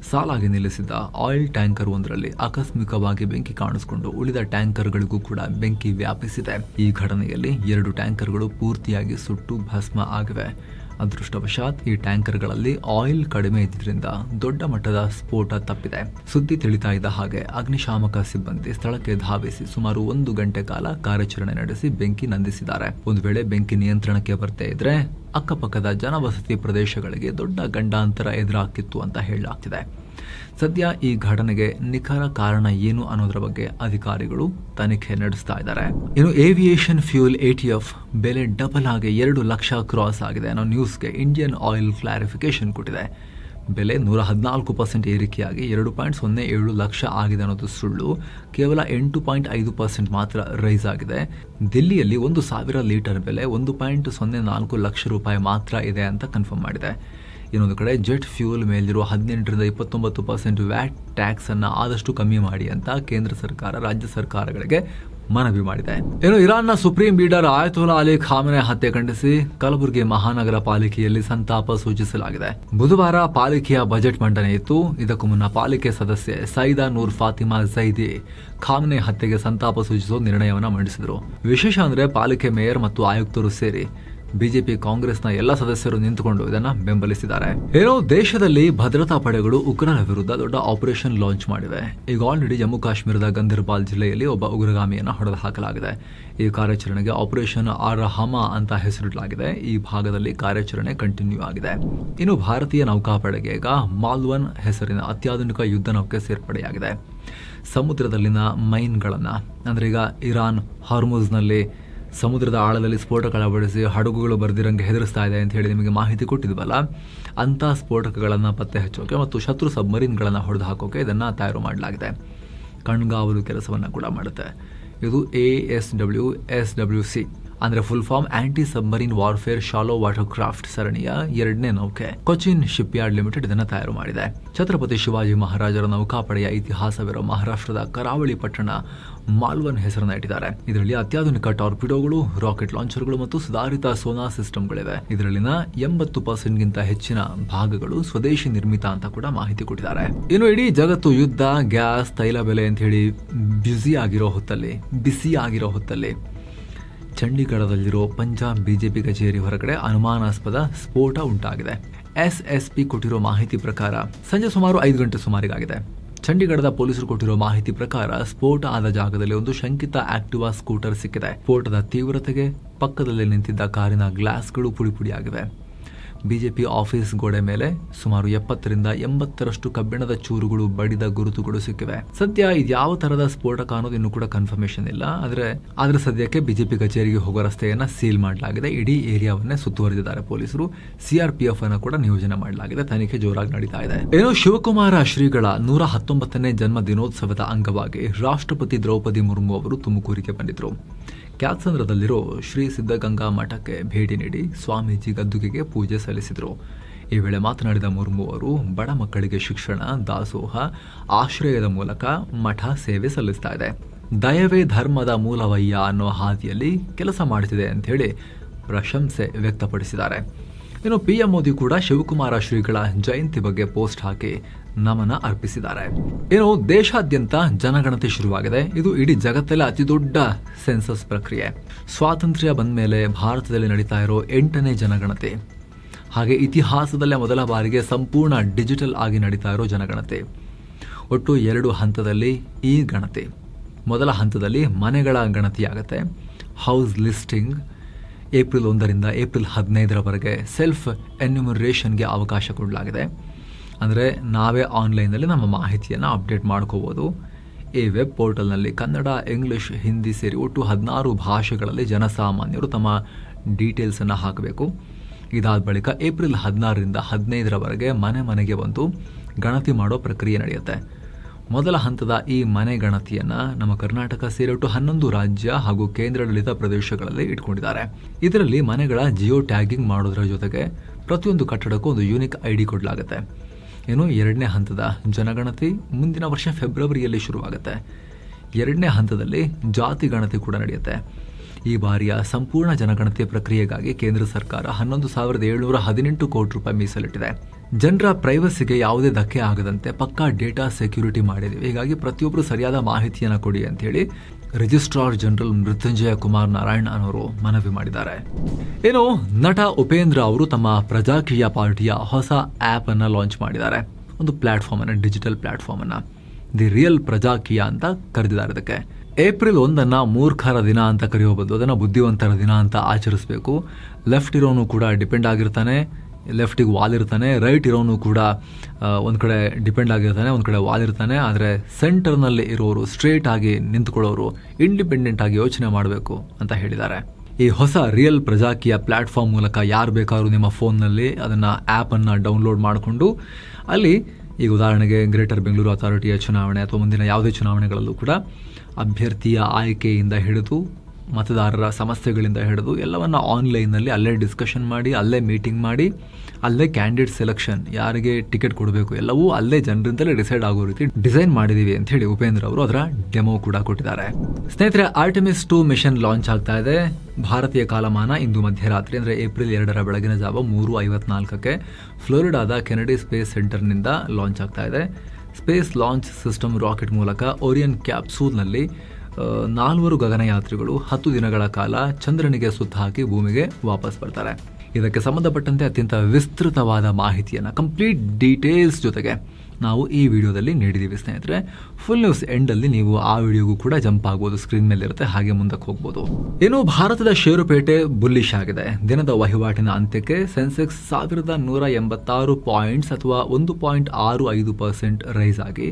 ಸಾಲಾಗಿ ನಿಲ್ಲಿಸಿದ್ದ ಆಯಿಲ್ ಟ್ಯಾಂಕರ್ ಒಂದರಲ್ಲಿ ಆಕಸ್ಮಿಕವಾಗಿ ಬೆಂಕಿ ಕಾಣಿಸಿಕೊಂಡು ಉಳಿದ ಟ್ಯಾಂಕರ್ಗಳಿಗೂ ಕೂಡ ಬೆಂಕಿ ವ್ಯಾಪಿಸಿದೆ. ಈ ಘಟನೆಯಲ್ಲಿ 2 ಟ್ಯಾಂಕರ್ಗಳು ಪೂರ್ತಿಯಾಗಿ ಸುಟ್ಟು ಭಸ್ಮ ಆಗಿವೆ. ಅದೃಷ್ಟವಶಾತ್ ಈ ಟ್ಯಾಂಕರ್ಗಳಲ್ಲಿ ಆಯಿಲ್ ಕಡಿಮೆ ಇದ್ದಿದ್ದರಿಂದ ದೊಡ್ಡ ಮಟ್ಟದ ಸ್ಫೋಟ ತಪ್ಪಿದೆ. ಸುದ್ದಿ ತಿಳಿತಾ ಇದ್ದ ಹಾಗೆ ಅಗ್ನಿಶಾಮಕ ಸಿಬ್ಬಂದಿ ಸ್ಥಳಕ್ಕೆ ಧಾವಿಸಿ ಸುಮಾರು 1 ಗಂಟೆ ಕಾಲ ಕಾರ್ಯಾಚರಣೆ ನಡೆಸಿ ಬೆಂಕಿ ನಂದಿಸಿದ್ದಾರೆ. ಒಂದು ವೇಳೆ ಬೆಂಕಿ ನಿಯಂತ್ರಣಕ್ಕೆ ಬರ್ತೇ ಇದ್ರೆ ಅಕ್ಕಪಕ್ಕದ ಜನವಸತಿ ಪ್ರದೇಶಗಳಿಗೆ ದೊಡ್ಡ ಗಂಡಾಂತರ ಎದುರಾಗ್ತಿತ್ತು ಅಂತ ಹೇಳಲಾಗ್ತಿದೆ. ಸದ್ಯ ಈ ಘಟನೆಗೆ ನಿಖರ ಕಾರಣ ಏನು ಅನ್ನೋದ್ರ ಬಗ್ಗೆ ಅಧಿಕಾರಿಗಳು ತನಿಖೆ ನಡೆಸ್ತಾ ಇದ್ದಾರೆ. ಏವಿಯೇಷನ್ ಫ್ಯೂಲ್ ATF ಬೆಲೆ ಡಬಲ್ ಆಗಿ 2 ಲಕ್ಷ ಕ್ರಾಸ್ ಆಗಿದೆ ಅನ್ನೋ ನ್ಯೂಸ್ಗೆ ಇಂಡಿಯನ್ ಆಯಿಲ್ ಕ್ಲಾರಿಫಿಕೇಶನ್ ಕೊಟ್ಟಿದೆ. ಬೆಲೆ 114% ಏರಿಕೆಯಾಗಿ 2.07 ಲಕ್ಷ ಆಗಿದೆ ಅನ್ನೋದು ಸುಳ್ಳು. ಕೇವಲ 8.5% ಮಾತ್ರ ರೈಸ್ ಆಗಿದೆ. ದಿಲ್ಲಿಯಲ್ಲಿ 1,000 ಲೀಟರ್ ಬೆಲೆ 1.04 ಲಕ್ಷ ರೂಪಾಯಿ ಮಾತ್ರ ಇದೆ ಅಂತ ಕನ್ಫರ್ಮ್ ಮಾಡಿದೆ. ಇನ್ನೊಂದು ಕಡೆ ಜೆಟ್ ಫ್ಯೂಲ್ ಮೇಲಿರುವ 18ರಿಂದ 29% ವ್ಯಾಟ್ ಟ್ಯಾಕ್ಸ್ ಅನ್ನ ಆದಷ್ಟು ಕಮ್ಮಿ ಮಾಡಿ ಅಂತ ಕೇಂದ್ರ ಸರ್ಕಾರ ರಾಜ್ಯ ಸರ್ಕಾರಗಳಿಗೆ ಮನವಿ ಮಾಡಿದೆ. ಇರಾನ್ನ ಸುಪ್ರೀಂ ಲೀಡರ್ ಆಯತುಲ್ಲಾ ಅಲಿ ಖಾಮೆನಿ ಹತ್ಯೆ ಖಂಡಿಸಿ ಕಲಬುರಗಿ ಮಹಾನಗರ ಪಾಲಿಕೆಯಲ್ಲಿ ಸಂತಾಪ ಸೂಚಿಸಲಾಗಿದೆ. ಬುಧವಾರ ಪಾಲಿಕೆಯ ಬಜೆಟ್ ಮಂಡನೆ ಇತ್ತು. ಇದಕ್ಕೂ ಮುನ್ನ ಪಾಲಿಕೆ ಸದಸ್ಯೆ ಸೈದಾ ನೂರ್ ಫಾತಿಮಾ ಝೈದಿ ಖಾಮೆನಿ ಹತ್ಯೆಗೆ ಸಂತಾಪ ಸೂಚಿಸುವ ನಿರ್ಣಯವನ್ನು ಮಂಡಿಸಿದರು. ವಿಶೇಷ ಅಂದ್ರೆ ಪಾಲಿಕೆ ಮೇಯರ್ ಮತ್ತು ಆಯುಕ್ತರು ಸೇರಿ ಬಿಜೆಪಿ ಕಾಂಗ್ರೆಸ್ನ ಎಲ್ಲ ಸದಸ್ಯರು ನಿಂತುಕೊಂಡು ಇದನ್ನ ಬೆಂಬಲಿಸಿದ್ದಾರೆ. ಏನೋ ದೇಶದಲ್ಲಿ ಭದ್ರತಾ ಪಡೆಗಳು ಉಗ್ರರ ವಿರುದ್ಧ ದೊಡ್ಡ ಆಪರೇಷನ್ ಲಾಂಚ್ ಮಾಡಿವೆ. ಈಗ ಆಲ್ರೆಡಿ ಜಮ್ಮು ಕಾಶ್ಮೀರದ ಗಂದರ್ಬಾಲ್ ಜಿಲ್ಲೆಯಲ್ಲಿ ಒಬ್ಬ ಉಗ್ರಗಾಮಿಯನ್ನ ಹೊಡೆದು ಹಾಕಲಾಗಿದೆ. ಈ ಕಾರ್ಯಾಚರಣೆಗೆ ಆಪರೇಷನ್ ಅರ್ಹಮ ಅಂತ ಹೆಸರಿಡಲಾಗಿದೆ. ಈ ಭಾಗದಲ್ಲಿ ಕಾರ್ಯಾಚರಣೆ ಕಂಟಿನ್ಯೂ ಆಗಿದೆ. ಇನ್ನು ಭಾರತೀಯ ನೌಕಾಪಡೆಗೆ ಈಗ ಮಾಲ್ವನ್ ಹೆಸರಿನ ಅತ್ಯಾಧುನಿಕ ಯುದ್ಧ ನೌಕೆ ಸೇರ್ಪಡೆಯಾಗಿದೆ. ಸಮುದ್ರದಲ್ಲಿನ ಮೈನ್ಗಳನ್ನು ಅಂದರೆ ಈಗ ಇರಾನ್ ಹಾರ್ಮುಜ್ನಲ್ಲಿ ಸಮುದ್ರದ ಆಳದಲ್ಲಿ ಸ್ಫೋಟಕ ಅಳವಡಿಸಿ ಹಡಗುಗಳು ಬರ್ದಿರಂಗೆ ಹೆದರಿಸ್ತಾ ಇದೆ ಅಂತ ಹೇಳಿ ನಿಮಗೆ ಮಾಹಿತಿ ಕೊಟ್ಟಿದ್ವಲ್ಲ, ಅಂಥ ಸ್ಫೋಟಕಗಳನ್ನು ಪತ್ತೆ ಹಚ್ಚೋಕೆ ಮತ್ತು ಶತ್ರು ಸಬ್ಮರೀನ್ಗಳನ್ನು ಹೊಡೆದು ಹಾಕೋಕೆ ಇದನ್ನು ತಯಾರು ಮಾಡಲಾಗಿದೆ. ಕಣ್ಗಾವಲು ಕೆಲಸವನ್ನು ಕೂಡ ಮಾಡುತ್ತೆ. ಇದು ASWSWC ಅಂದರೆ full form anti submarine warfare shallow water craft ಸರಣಿಯ 2ನೇ ನೌಕೆ. ಕೊಚಿನ್ ಶಿಪ್ ಯಾರ್ಡ್ ಲಿಮಿಟೆಡ್ ಇದನ್ನು ತಯಾರು ಮಾಡಿದೆ. ಛತ್ರಪತಿ ಶಿವಾಜಿ ಮಹಾರಾಜರ ನೌಕಾಪಡೆಯ ಇತಿಹಾಸವಿರೋ ಮಹಾರಾಷ್ಟ್ರದ ಕರಾವಳಿ ಪಟ್ಟಣ ಮಾಲ್ವನ್ ಹೆಸರನ್ನ ಇಟ್ಟಿದ್ದಾರೆ. ಇದರಲ್ಲಿ ಅತ್ಯಾಧುನಿಕ ಟಾರ್ಪಿಡೋಗಳು, ರಾಕೆಟ್ ಲಾಂಚರ್ಗಳು ಮತ್ತು ಸುಧಾರಿತ ಸೋನಾ ಸಿಸ್ಟಮ್ಗಳಿವೆ. ಇದರಲ್ಲಿನ 80% ಹೆಚ್ಚಿನ ಭಾಗಗಳು ಸ್ವದೇಶಿ ನಿರ್ಮಿತ ಅಂತ ಕೂಡ ಮಾಹಿತಿ ಕೊಟ್ಟಿದ್ದಾರೆ. ಇನ್ನು ಇಡೀ ಜಗತ್ತು ಯುದ್ಧ, ಗ್ಯಾಸ್, ತೈಲ ಬೆಲೆ ಅಂತ ಹೇಳಿ ಬಿಸಿ ಆಗಿರೋ ಹೊತ್ತಲ್ಲಿ ಚಂಡೀಗಢದಲ್ಲಿರೋ ಪಂಜಾಬ್ ಬಿಜೆಪಿ ಕಚೇರಿ ಹೊರಗಡೆ ಅನುಮಾನಾಸ್ಪದ ಸ್ಫೋಟ ಉಂಟಾಗಿದೆ. SSP ಕೊಟ್ಟಿರೋ ಮಾಹಿತಿ ಪ್ರಕಾರ ಸಂಜೆ ಸುಮಾರು 5 ಗಂಟೆ ಸುಮಾರಿಗಾಗಿದೆ. ಚಂಡೀಗಢದ ಪೊಲೀಸರು ಕೊಟ್ಟಿರೋ ಮಾಹಿತಿ ಪ್ರಕಾರ ಸ್ಫೋಟ ಆದ ಜಾಗದಲ್ಲಿ ಒಂದು ಶಂಕಿತ ಆಕ್ಟಿವಾ ಸ್ಕೂಟರ್ ಸಿಕ್ಕಿದೆ. ಸ್ಫೋಟದ ತೀವ್ರತೆಗೆ ಪಕ್ಕದಲ್ಲಿ ನಿಂತಿದ್ದ ಕಾರಿನ ಗ್ಲಾಸ್ಗಳು ಪುಡಿಯಾಗಿವೆ. ಬಿಜೆಪಿ ಆಫೀಸ್ ಗೋಡೆ ಮೇಲೆ ಸುಮಾರು 70-80 ಕಬ್ಬಿಣದ ಚೂರುಗಳು ಬಡಿದ ಗುರುತುಗಳು ಸಿಕ್ಕಿವೆ. ಸದ್ಯ ಇದ್ಯಾವ ತರದ ಸ್ಫೋಟಕ ಅನ್ನೋದು ಇನ್ನೂ ಕೂಡ ಕನ್ಫರ್ಮೇಶನ್ ಇಲ್ಲ. ಆದ್ರೆ ಸದ್ಯಕ್ಕೆ ಬಿಜೆಪಿ ಕಚೇರಿಗೆ ಹೋಗೋ ರಸ್ತೆಯನ್ನ ಸೀಲ್ ಮಾಡಲಾಗಿದೆ. ಇಡೀ ಏರಿಯಾವನ್ನೇ ಸುತ್ತುವರೆದಿದ್ದಾರೆ ಪೊಲೀಸರು. CRPF ಅನ್ನು ಕೂಡ ನಿಯೋಜನೆ ಮಾಡಲಾಗಿದೆ. ತನಿಖೆ ಜೋರಾಗಿ ನಡೀತಾ ಇದೆ. ಏನೋ ಶಿವಕುಮಾರ ಶ್ರೀಗಳ 119ನೇ ಜನ್ಮ ದಿನೋತ್ಸವದ ಅಂಗವಾಗಿ ರಾಷ್ಟ್ರಪತಿ ದ್ರೌಪದಿ ಮುರ್ಮು ಅವರು ತುಮಕೂರಿಗೆ ಬಂದಿದ್ರು. ಕ್ಯಾತ್ಸಂದ್ರದಲ್ಲಿರೋ ಶ್ರೀ ಸಿದ್ಧಗಂಗಾ ಮಠಕ್ಕೆ ಭೇಟಿ ನೀಡಿ ಸ್ವಾಮೀಜಿ ಗದ್ದುಗೆಗೆ ಪೂಜೆ ಸಲ್ಲಿಸಿದರು. ಈ ವೇಳೆ ಮಾತನಾಡಿದ ಮುರ್ಮು ಅವರು ಬಡ ಮಕ್ಕಳಿಗೆ ಶಿಕ್ಷಣ, ದಾಸೋಹ, ಆಶ್ರಯದ ಮೂಲಕ ಮಠ ಸೇವೆ ಸಲ್ಲಿಸ್ತಾ ಇದೆ. ದಯವೇ ಧರ್ಮದ ಮೂಲವಯ್ಯ ಅನ್ನೋ ಹಾದಿಯಲ್ಲಿ ಕೆಲಸ ಮಾಡುತ್ತಿದೆ ಅಂತ ಹೇಳಿ ಪ್ರಶಂಸೆ ವ್ಯಕ್ತಪಡಿಸಿದ್ದಾರೆ. ಇನ್ನು PM ಮೋದಿ ಕೂಡ ಶಿವಕುಮಾರ ಶ್ರೀಗಳ ಜಯಂತಿ ಬಗ್ಗೆ ಪೋಸ್ಟ್ ಹಾಕಿ ನಮನ ಅರ್ಪಿಸಿದ್ದಾರೆ. ಏನು ದೇಶಾದ್ಯಂತ ಜನಗಣತಿ ಶುರುವಾಗಿದೆ. ಇದು ಇಡೀ ಜಗತ್ತಲ್ಲೇ ಅತಿ ದೊಡ್ಡ ಸೆನ್ಸಸ್ ಪ್ರಕ್ರಿಯೆ. ಸ್ವಾತಂತ್ರ್ಯ ಬಂದ ಮೇಲೆ ಭಾರತದಲ್ಲಿ ನಡೀತಾ ಇರೋ 8ನೇ ಜನಗಣತಿ. ಹಾಗೆ ಇತಿಹಾಸದಲ್ಲೇ ಮೊದಲ ಬಾರಿಗೆ ಸಂಪೂರ್ಣ ಡಿಜಿಟಲ್ ಆಗಿ ನಡೀತಾ ಇರೋ ಜನಗಣತಿ. ಒಟ್ಟು 2 ಹಂತದಲ್ಲಿ ಈ ಗಣತಿ. ಮೊದಲ ಹಂತದಲ್ಲಿ ಮನೆಗಳ ಗಣತಿಯಾಗತ್ತೆ. ಹೌಸ್ ಲಿಸ್ಟಿಂಗ್ ಏಪ್ರಿಲ್ 1ರಿಂದ ಏಪ್ರಿಲ್ 15ರವರೆಗೆ ಸೆಲ್ಫ್ ಎನ್ಯುಮರೇಷನ್ಗೆ ಅವಕಾಶ ಕೊಡಲಾಗಿದೆ. ಅಂದರೆ ನಾವೇ ಆನ್ಲೈನಲ್ಲಿ ನಮ್ಮ ಮಾಹಿತಿಯನ್ನು ಅಪ್ಡೇಟ್ ಮಾಡ್ಕೋಬೋದು. ಈ ವೆಬ್ ಪೋರ್ಟಲ್ನಲ್ಲಿ ಕನ್ನಡ, ಇಂಗ್ಲಿಷ್, ಹಿಂದಿ ಸೇರಿ ಒಟ್ಟು 16 ಭಾಷೆಗಳಲ್ಲಿ ಜನಸಾಮಾನ್ಯರು ತಮ್ಮ ಡೀಟೇಲ್ಸನ್ನು ಹಾಕಬೇಕು. ಇದಾದ ಬಳಿಕ ಏಪ್ರಿಲ್ 16ರಿಂದ 15ರವರೆಗೆ ಮನೆಗೆ ಬಂದು ಗಣತಿ ಮಾಡೋ ಪ್ರಕ್ರಿಯೆ ನಡೆಯುತ್ತೆ. ಮೊದಲ ಹಂತದ ಈ ಮನೆ ಗಣತಿಯನ್ನು ನಮ್ಮ ಕರ್ನಾಟಕ ಸೇರಿ ಒಟ್ಟು 11 ರಾಜ್ಯ ಹಾಗೂ ಕೇಂದ್ರಾಡಳಿತ ಪ್ರದೇಶಗಳಲ್ಲಿ ಇಟ್ಕೊಂಡಿದ್ದಾರೆ. ಇದರಲ್ಲಿ ಮನೆಗಳ ಜಿಯೋ ಟ್ಯಾಗಿಂಗ್ ಮಾಡೋದರ ಜೊತೆಗೆ ಪ್ರತಿಯೊಂದು ಕಟ್ಟಡಕ್ಕೂ ಒಂದು ಯೂನಿಕ್ ID ಕೊಡಲಾಗುತ್ತೆ. ಏನು 2ನೇ ಹಂತದ ಜನಗಣತಿ ಮುಂದಿನ ವರ್ಷ ಫೆಬ್ರವರಿಯಲ್ಲಿ ಶುರುವಾಗುತ್ತೆ. 2ನೇ ಹಂತದಲ್ಲಿ ಜಾತಿ ಗಣತಿ ಕೂಡ ನಡೆಯುತ್ತೆ. ಈ ಬಾರಿಯ ಸಂಪೂರ್ಣ ಜನಗಣತಿ ಪ್ರಕ್ರಿಯೆಗಾಗಿ ಕೇಂದ್ರ ಸರ್ಕಾರ 11,718 ಕೋಟಿ ರೂಪಾಯಿ ಮೀಸಲಿಟ್ಟಿದೆ. ಜನರ ಪ್ರೈವಸಿಗೆ ಯಾವುದೇ ಧಕ್ಕೆ ಆಗದಂತೆ ಪಕ್ಕಾ ಡೇಟಾ ಸೆಕ್ಯೂರಿಟಿ ಮಾಡಿದ್ದೀವಿ. ಹೀಗಾಗಿ ಪ್ರತಿಯೊಬ್ಬರು ಸರಿಯಾದ ಮಾಹಿತಿಯನ್ನು ಕೊಡಿ ಅಂತ ಹೇಳಿ ರಿಜಿಸ್ಟ್ರಾರ್ ಜನರಲ್ ಮೃತ್ಯುಂಜಯ ಕುಮಾರ್ ನಾರಾಯಣ್ ಅವರು ಮನವಿ ಮಾಡಿದ್ದಾರೆ. ಏನು ನಟ ಉಪೇಂದ್ರ ಅವರು ತಮ್ಮ ಪ್ರಜಾಕೀಯ ಪಾರ್ಟಿಯ ಹೊಸ ಆ್ಯಪ್ ಅನ್ನು ಲಾಂಚ್ ಮಾಡಿದ್ದಾರೆ. ಒಂದು ಪ್ಲಾಟ್ಫಾರ್ಮ್ ಅನ್ನು, ಡಿಜಿಟಲ್ ಪ್ಲಾಟ್ಫಾರ್ಮ್ ಅನ್ನು ದಿ ರಿಯಲ್ ಪ್ರಜಾಕೀಯ ಅಂತ ಕರೆದಿದ್ದಾರೆ. ಇದಕ್ಕೆ ಏಪ್ರಿಲ್ 1 ಮೂರ್ಖರ ದಿನ ಅಂತ ಕರೆಯೋ ಬದಲು ಅದನ್ನು ಬುದ್ಧಿವಂತರ ದಿನ ಅಂತ ಆಚರಿಸಬೇಕು. ಲೆಫ್ಟ್ ಇರೋನು ಕೂಡ ಡಿಪೆಂಡ್ ಆಗಿರ್ತಾನೆ, ಲೆಫ್ಟಿಗೆ ವಾಲ್ ಇರ್ತಾನೆ. ರೈಟ್ ಇರೋನು ಕೂಡ ಒಂದು ಕಡೆ ಡಿಪೆಂಡ್ ಆಗಿರ್ತಾನೆ, ಒಂದು ಕಡೆ ವಾಲ್ ಇರ್ತಾನೆ. ಆದರೆ ಸೆಂಟರ್ನಲ್ಲಿ ಇರೋರು, ಸ್ಟ್ರೇಟ್ ಆಗಿ ನಿಂತ್ಕೊಳ್ಳೋರು ಇಂಡಿಪೆಂಡೆಂಟ್ ಆಗಿ ಯೋಚನೆ ಮಾಡಬೇಕು ಅಂತ ಹೇಳಿದ್ದಾರೆ. ಈ ಹೊಸ ರಿಯಲ್ ಪ್ರಜಾಕೀಯ ಪ್ಲಾಟ್ಫಾರ್ಮ್ ಮೂಲಕ ಯಾರು ಬೇಕಾದ್ರೂ ನಿಮ್ಮ ಫೋನ್ನಲ್ಲಿ ಅದನ್ನು ಆ್ಯಪನ್ನು ಡೌನ್ಲೋಡ್ ಮಾಡಿಕೊಂಡು ಅಲ್ಲಿ ಈಗ ಉದಾಹರಣೆಗೆ ಗ್ರೇಟರ್ ಬೆಂಗಳೂರು ಅಥಾರಿಟಿಯ ಚುನಾವಣೆ ಅಥವಾ ಮುಂದಿನ ಯಾವುದೇ ಚುನಾವಣೆಗಳಲ್ಲೂ ಕೂಡ ಅಭ್ಯರ್ಥಿಯ ಆಯ್ಕೆಯಿಂದ ಹಿಡಿದು ಮತದಾರರ ಸಮಸ್ಯೆಗಳಿಂದ ಹಿಡಿದು ಎಲ್ಲವನ್ನ ಆನ್ಲೈನ್ನಲ್ಲಿ ಅಲ್ಲೇ ಡಿಸ್ಕಷನ್ ಮಾಡಿ, ಅಲ್ಲೇ ಮೀಟಿಂಗ್ ಮಾಡಿ, ಅಲ್ಲೇ ಕ್ಯಾಂಡಿಡೇಟ್ ಸೆಲೆಕ್ಷನ್, ಯಾರಿಗೆ ಟಿಕೆಟ್ ಕೊಡಬೇಕು ಎಲ್ಲವೂ ಅಲ್ಲೇ ಜನರಿಂದಲೇ ಡಿಸೈಡ್ ಆಗೋ ರೀತಿ ಡಿಸೈನ್ ಮಾಡಿದೀವಿ ಅಂತ ಹೇಳಿ ಉಪೇಂದ್ರ ಅವರು ಅದರ ಡೆಮೋ ಕೂಡ ಕೊಟ್ಟಿದ್ದಾರೆ. ಸ್ನೇಹಿತರೆ, ಆರ್ಟೆಮಿಸ್ 2 ಮಿಷನ್ ಲಾಂಚ್ ಆಗ್ತಾ ಇದೆ. ಭಾರತೀಯ ಕಾಲಮಾನ ಇಂದು ಮಧ್ಯರಾತ್ರಿ ಅಂದರೆ ಏಪ್ರಿಲ್ 2 ಬೆಳಗಿನ ಜಾವ 3:54ಕ್ಕೆ ಫ್ಲೋರಿಡಾದ ಕೆನಡಿ ಸ್ಪೇಸ್ ಸೆಂಟರ್ನಿಂದ ಲಾಂಚ್ ಆಗ್ತಾ ಇದೆ. ಸ್ಪೇಸ್ ಲಾಂಚ್ ಸಿಸ್ಟಮ್ ರಾಕೆಟ್ ಮೂಲಕ ಓರಿಯನ್ ಕ್ಯಾಪ್ಸೂಲ್ನಲ್ಲಿ 4 ಗಗನಯಾತ್ರಿಗಳು 10 ದಿನಗಳ ಕಾಲ ಚಂದ್ರನಿಗೆ ಸುತ್ತ ಹಾಕಿ ಭೂಮಿಗೆ ವಾಪಸ್ ಬರ್ತಾರೆ. ಇದಕ್ಕೆ ಸಂಬಂಧಪಟ್ಟಂತೆ ಅತ್ಯಂತ ವಿಸ್ತೃತವಾದ ಮಾಹಿತಿಯನ್ನು ಕಂಪ್ಲೀಟ್ ಡೀಟೇಲ್ಸ್ ಜೊತೆಗೆ ನಾವು ಈ ವಿಡಿಯೋದಲ್ಲಿ ನೀಡಿದ್ದೀವಿ ಸ್ನೇಹಿತರೆ. ಫುಲ್ ನ್ಯೂಸ್ ಎಂಡಲ್ಲಿ ನೀವು ಆ ವಿಡಿಯೋಗೂ ಕೂಡ ಜಂಪ್ ಆಗ್ಬೋದು, ಸ್ಕ್ರೀನ್ ಮೇಲೆ ಇರುತ್ತೆ, ಹಾಗೆ ಮುಂದಕ್ಕೆ ಹೋಗ್ಬೋದು. ಇನ್ನು ಭಾರತದ ಷೇರುಪೇಟೆ ಬುಲ್ಲಿಶ್ ಆಗಿದೆ. ದಿನದ ವಹಿವಾಟಿನ ಅಂತ್ಯಕ್ಕೆ ಸೆನ್ಸೆಕ್ಸ್ 1186 ಪಾಯಿಂಟ್ಸ್ ಅಥವಾ 1.65% ರೈಸ್ ಆಗಿ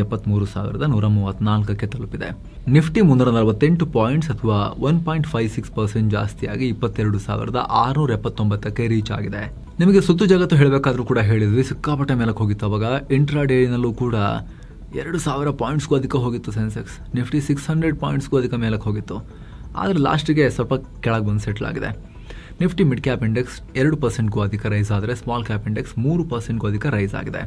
73,134ಕ್ಕೆ ತಲುಪಿದೆ. ನಿಫ್ಟಿ 348 ಪಾಯಿಂಟ್ಸ್ ಅಥವಾ 1.56% ಜಾಸ್ತಿಯಾಗಿ 22,679ಕ್ಕೆ ರೀಚ್ ಆಗಿದೆ. ನಿಮಗೆ ಸುತ್ತು ಜಗತ್ತು ಹೇಳಬೇಕಾದ್ರೂ ಕೂಡ ಹೇಳಿದ್ವಿ, ಸಿಕ್ಕಾಪಟ್ಟೆ ಮೇಲಕ್ಕೆ ಹೋಗಿತ್ತು. ಅವಾಗ ಇಂಟ್ರಾಡೇನಲ್ಲೂ ಕೂಡ 2,000 ಪಾಯಿಂಟ್ಸ್ಗೂ ಅಧಿಕ ಹೋಗಿತ್ತು ಸೆನ್ಸೆಕ್ಸ್. ನಿಫ್ಟಿ 600 ಪಾಯಿಂಟ್ಸ್ಗೂ ಅಧಿಕ ಮೇಲಕ್ಕೆ ಹೋಗಿತ್ತು. ಆದರೆ ಲಾಸ್ಟಿಗೆ ಸ್ವಲ್ಪ ಕೆಳಗೆ ಬಂದು ಸೆಟ್ಲ್ ಆಗಿದೆ. ನಿಫ್ಟಿ ಮಿಡ್ ಕ್ಯಾಪ್ ಇಂಡೆಕ್ಸ್ 2%ಗೂ ಅಧಿಕ ರೈಸ್ ಆದರೆ ಸ್ಮಾಲ್ ಕ್ಯಾಪ್ ಇಂಡೆಕ್ಸ್ 3%ಗೂ ಅಧಿಕ ರೈಸ್ ಆಗಿದೆ.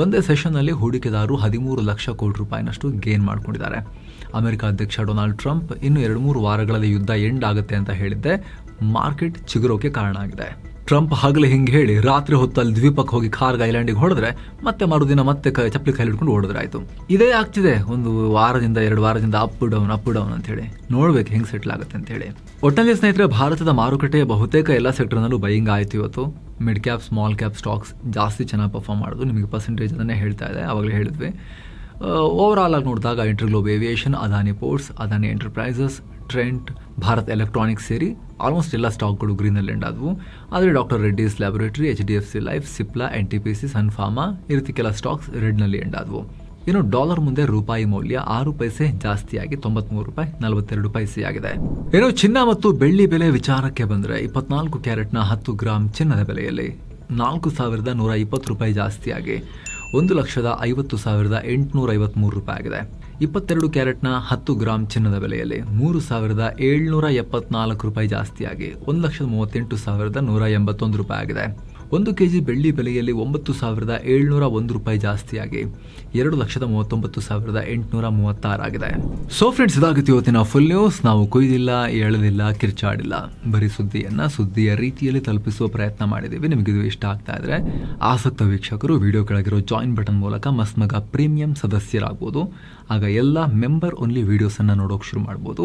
ಒಂದೇ ಸೆಷನ್ನಲ್ಲಿ ಹೂಡಿಕೆದಾರರು 13 ಲಕ್ಷ ಕೋಟಿ ರೂಪಾಯಿನಷ್ಟು ಗೇನ್ ಮಾಡ್ಕೊಂಡಿದ್ದಾರೆ. ಅಮೆರಿಕ ಅಧ್ಯಕ್ಷ ಡೊನಾಲ್ಡ್ ಟ್ರಂಪ್ ಇನ್ನು 2-3 ವಾರಗಳಲ್ಲಿ ಯುದ್ಧ ಎಂಡ್ ಆಗುತ್ತೆ ಅಂತ ಹೇಳಿದ್ದೆ ಮಾರ್ಕೆಟ್ ಚಿಗುರೋಕೆ ಕಾರಣ ಆಗಿದೆ. ಟ್ರಂಪ್ ಹಗಲು ಹಿಂಗೆ ಹೇಳಿ ರಾತ್ರಿ ಹೊತ್ತಲ್ಲಿ ದ್ವೀಪಕ್ಕೆ ಹೋಗಿ ಕಾರ್ಗ್ ಐಲ್ಯಾಂಡಿಗೆ ಹೊಡೆದ್ರೆ ಮತ್ತೆ ಮರುದಿನ ಮತ್ತೆ ಚಪ್ಪಲಿ ಕೈ ಹಿಡ್ಕೊಂಡು ಓಡಿದ್ರೆ ಆಯ್ತು. ಇದೇ ಆಗ್ತಿದೆ ಒಂದು ವಾರದಿಂದ 2 ವಾರದಿಂದ ಅಪ್ ಡೌನ್ ಅಂತ ಹೇಳಿ. ನೋಡ್ಬೇಕು ಹೆಂಗೆ ಸೆಟ್ಲ್ ಆಗುತ್ತೆ ಅಂತ ಹೇಳಿ. ಒಟ್ಟಿನಲ್ಲಿ ಸ್ನೇಹಿತರೆ, ಭಾರತದ ಮಾರುಕಟ್ಟೆ ಬಹುತೇಕ ಎಲ್ಲ ಸೆಕ್ಟರ್ನಲ್ಲೂ ಬೈಯಿಂಗ್ ಆಯ್ತು ಇವತ್ತು. Mid cap small cap stocks ಜಾಸ್ತಿ ಚೆನ್ನಾಗಿ ಪರ್ಫಾರ್ಮ್ ಮಾಡೋದು. ನಿಮಗೆ ಪರ್ಸೆಂಟೇಜ್ ಅದನ್ನೇ ಹೇಳ್ತಾ ಇದೆ, ಆವಾಗಲೇ ಹೇಳಿದ್ವಿ. ಓವರ್ ಆಲ್ ಆಗಿ ನೋಡಿದಾಗ Interglobe aviation, Adani ports, Adani enterprises, Trent, Bharat electronics ಸೇರಿ ಆಲ್ಮೋಸ್ಟ್ ಎಲ್ಲ ಸ್ಟಾಕ್ಗಳು ಗ್ರೀನಲ್ಲಿ ಎಂಡ್ ಆದವು. ಆದರೆ doctor Reddy's laboratory, HDFC life, Cipla, NTPC, sun pharma ಈ ರೀತಿ ಕೆಲ ಸ್ಟಾಕ್ಸ್ ರೆಡ್ನಲ್ಲಿ ಎಂಡ್ ಆದವು. ಇನ್ನು ಡಾಲರ್ ಮುಂದೆ ರೂಪಾಯಿ ಮೌಲ್ಯ 6 ಪೈಸೆ ಜಾಸ್ತಿಯಾಗಿ 93 ರೂಪಾಯಿ 42 ಪೈಸೆಯಾಗಿದೆ. ಇನ್ನು ಚಿನ್ನ ಮತ್ತು ಬೆಳ್ಳಿ ಬೆಲೆ ವಿಚಾರಕ್ಕೆ ಬಂದರೆ 24 ಕ್ಯಾರೆಟ್ನ 10 ಗ್ರಾಂ ಚಿನ್ನದ ಬೆಲೆಯಲ್ಲಿ 4,120 ರೂಪಾಯಿ ಜಾಸ್ತಿಯಾಗಿ 1,50,853 ರೂಪಾಯಿ ಆಗಿದೆ. 22 ಕ್ಯಾರೆಟ್ನ 10 ಗ್ರಾಂ ಚಿನ್ನದ ಬೆಲೆಯಲ್ಲಿ 3,774 ರೂಪಾಯಿ ಜಾಸ್ತಿಯಾಗಿ 1,38,181 ರೂಪಾಯಿ ಆಗಿದೆ. 1 ಕೆಜಿ ಬೆಳ್ಳಿ ಬೆಲೆಯಲ್ಲಿ 9,701 ರೂಪಾಯಿ ಜಾಸ್ತಿಯಾಗಿ 2,39,836 ಆಗಿದೆ. ಸೊ ಫ್ರೆಂಡ್ಸ್, ಇದಾಗಿತ್ತು ಇವತ್ತಿನ ಫುಲ್ ನ್ಯೂಸ್. ನಾವು ಕೊಯ್ದಿಲ್ಲ, ಎಳೆದಿಲ್ಲ, ಕಿರ್ಚಾಡಿಲ್ಲ, ಬರೀ ಸುದ್ದಿಯ ರೀತಿಯಲ್ಲಿ ತಲುಪಿಸುವ ಪ್ರಯತ್ನ ಮಾಡಿದ್ದೀವಿ. ನಿಮಗಿದು ಇಷ್ಟ ಆಗ್ತಾ ಇದ್ರೆ ಆಸಕ್ತ ವೀಕ್ಷಕರು ವಿಡಿಯೋ ಕೆಳಗಿರೋ ಜಾಯಿನ್ ಬಟನ್ ಮೂಲಕ ಮಸ್ಮಗ ಪ್ರೀಮಿಯಂ ಸದಸ್ಯರಾಗ್ಬೋದು. ಆಗ ಎಲ್ಲ ಮೆಂಬರ್ ಓನ್ಲಿ ವಿಡಿಯೋಸನ್ನು ನೋಡೋಕೆ ಶುರು ಮಾಡ್ಬೋದು.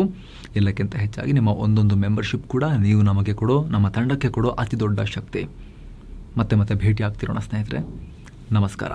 ಎಲ್ಲಕ್ಕಿಂತ ಹೆಚ್ಚಾಗಿ ನಿಮ್ಮ ಒಂದೊಂದು ಮೆಂಬರ್ಶಿಪ್ ಕೂಡ ನೀವು ನಮಗೆ ಕೊಡೋ, ನಮ್ಮ ತಂಡಕ್ಕೆ ಕೊಡೋ ಅತಿ ದೊಡ್ಡ ಶಕ್ತಿ. ಮತ್ತೆ ಭೇಟಿ ಆಗ್ತಿರೋಣ ಸ್ನೇಹಿತರೆ. ನಮಸ್ಕಾರ.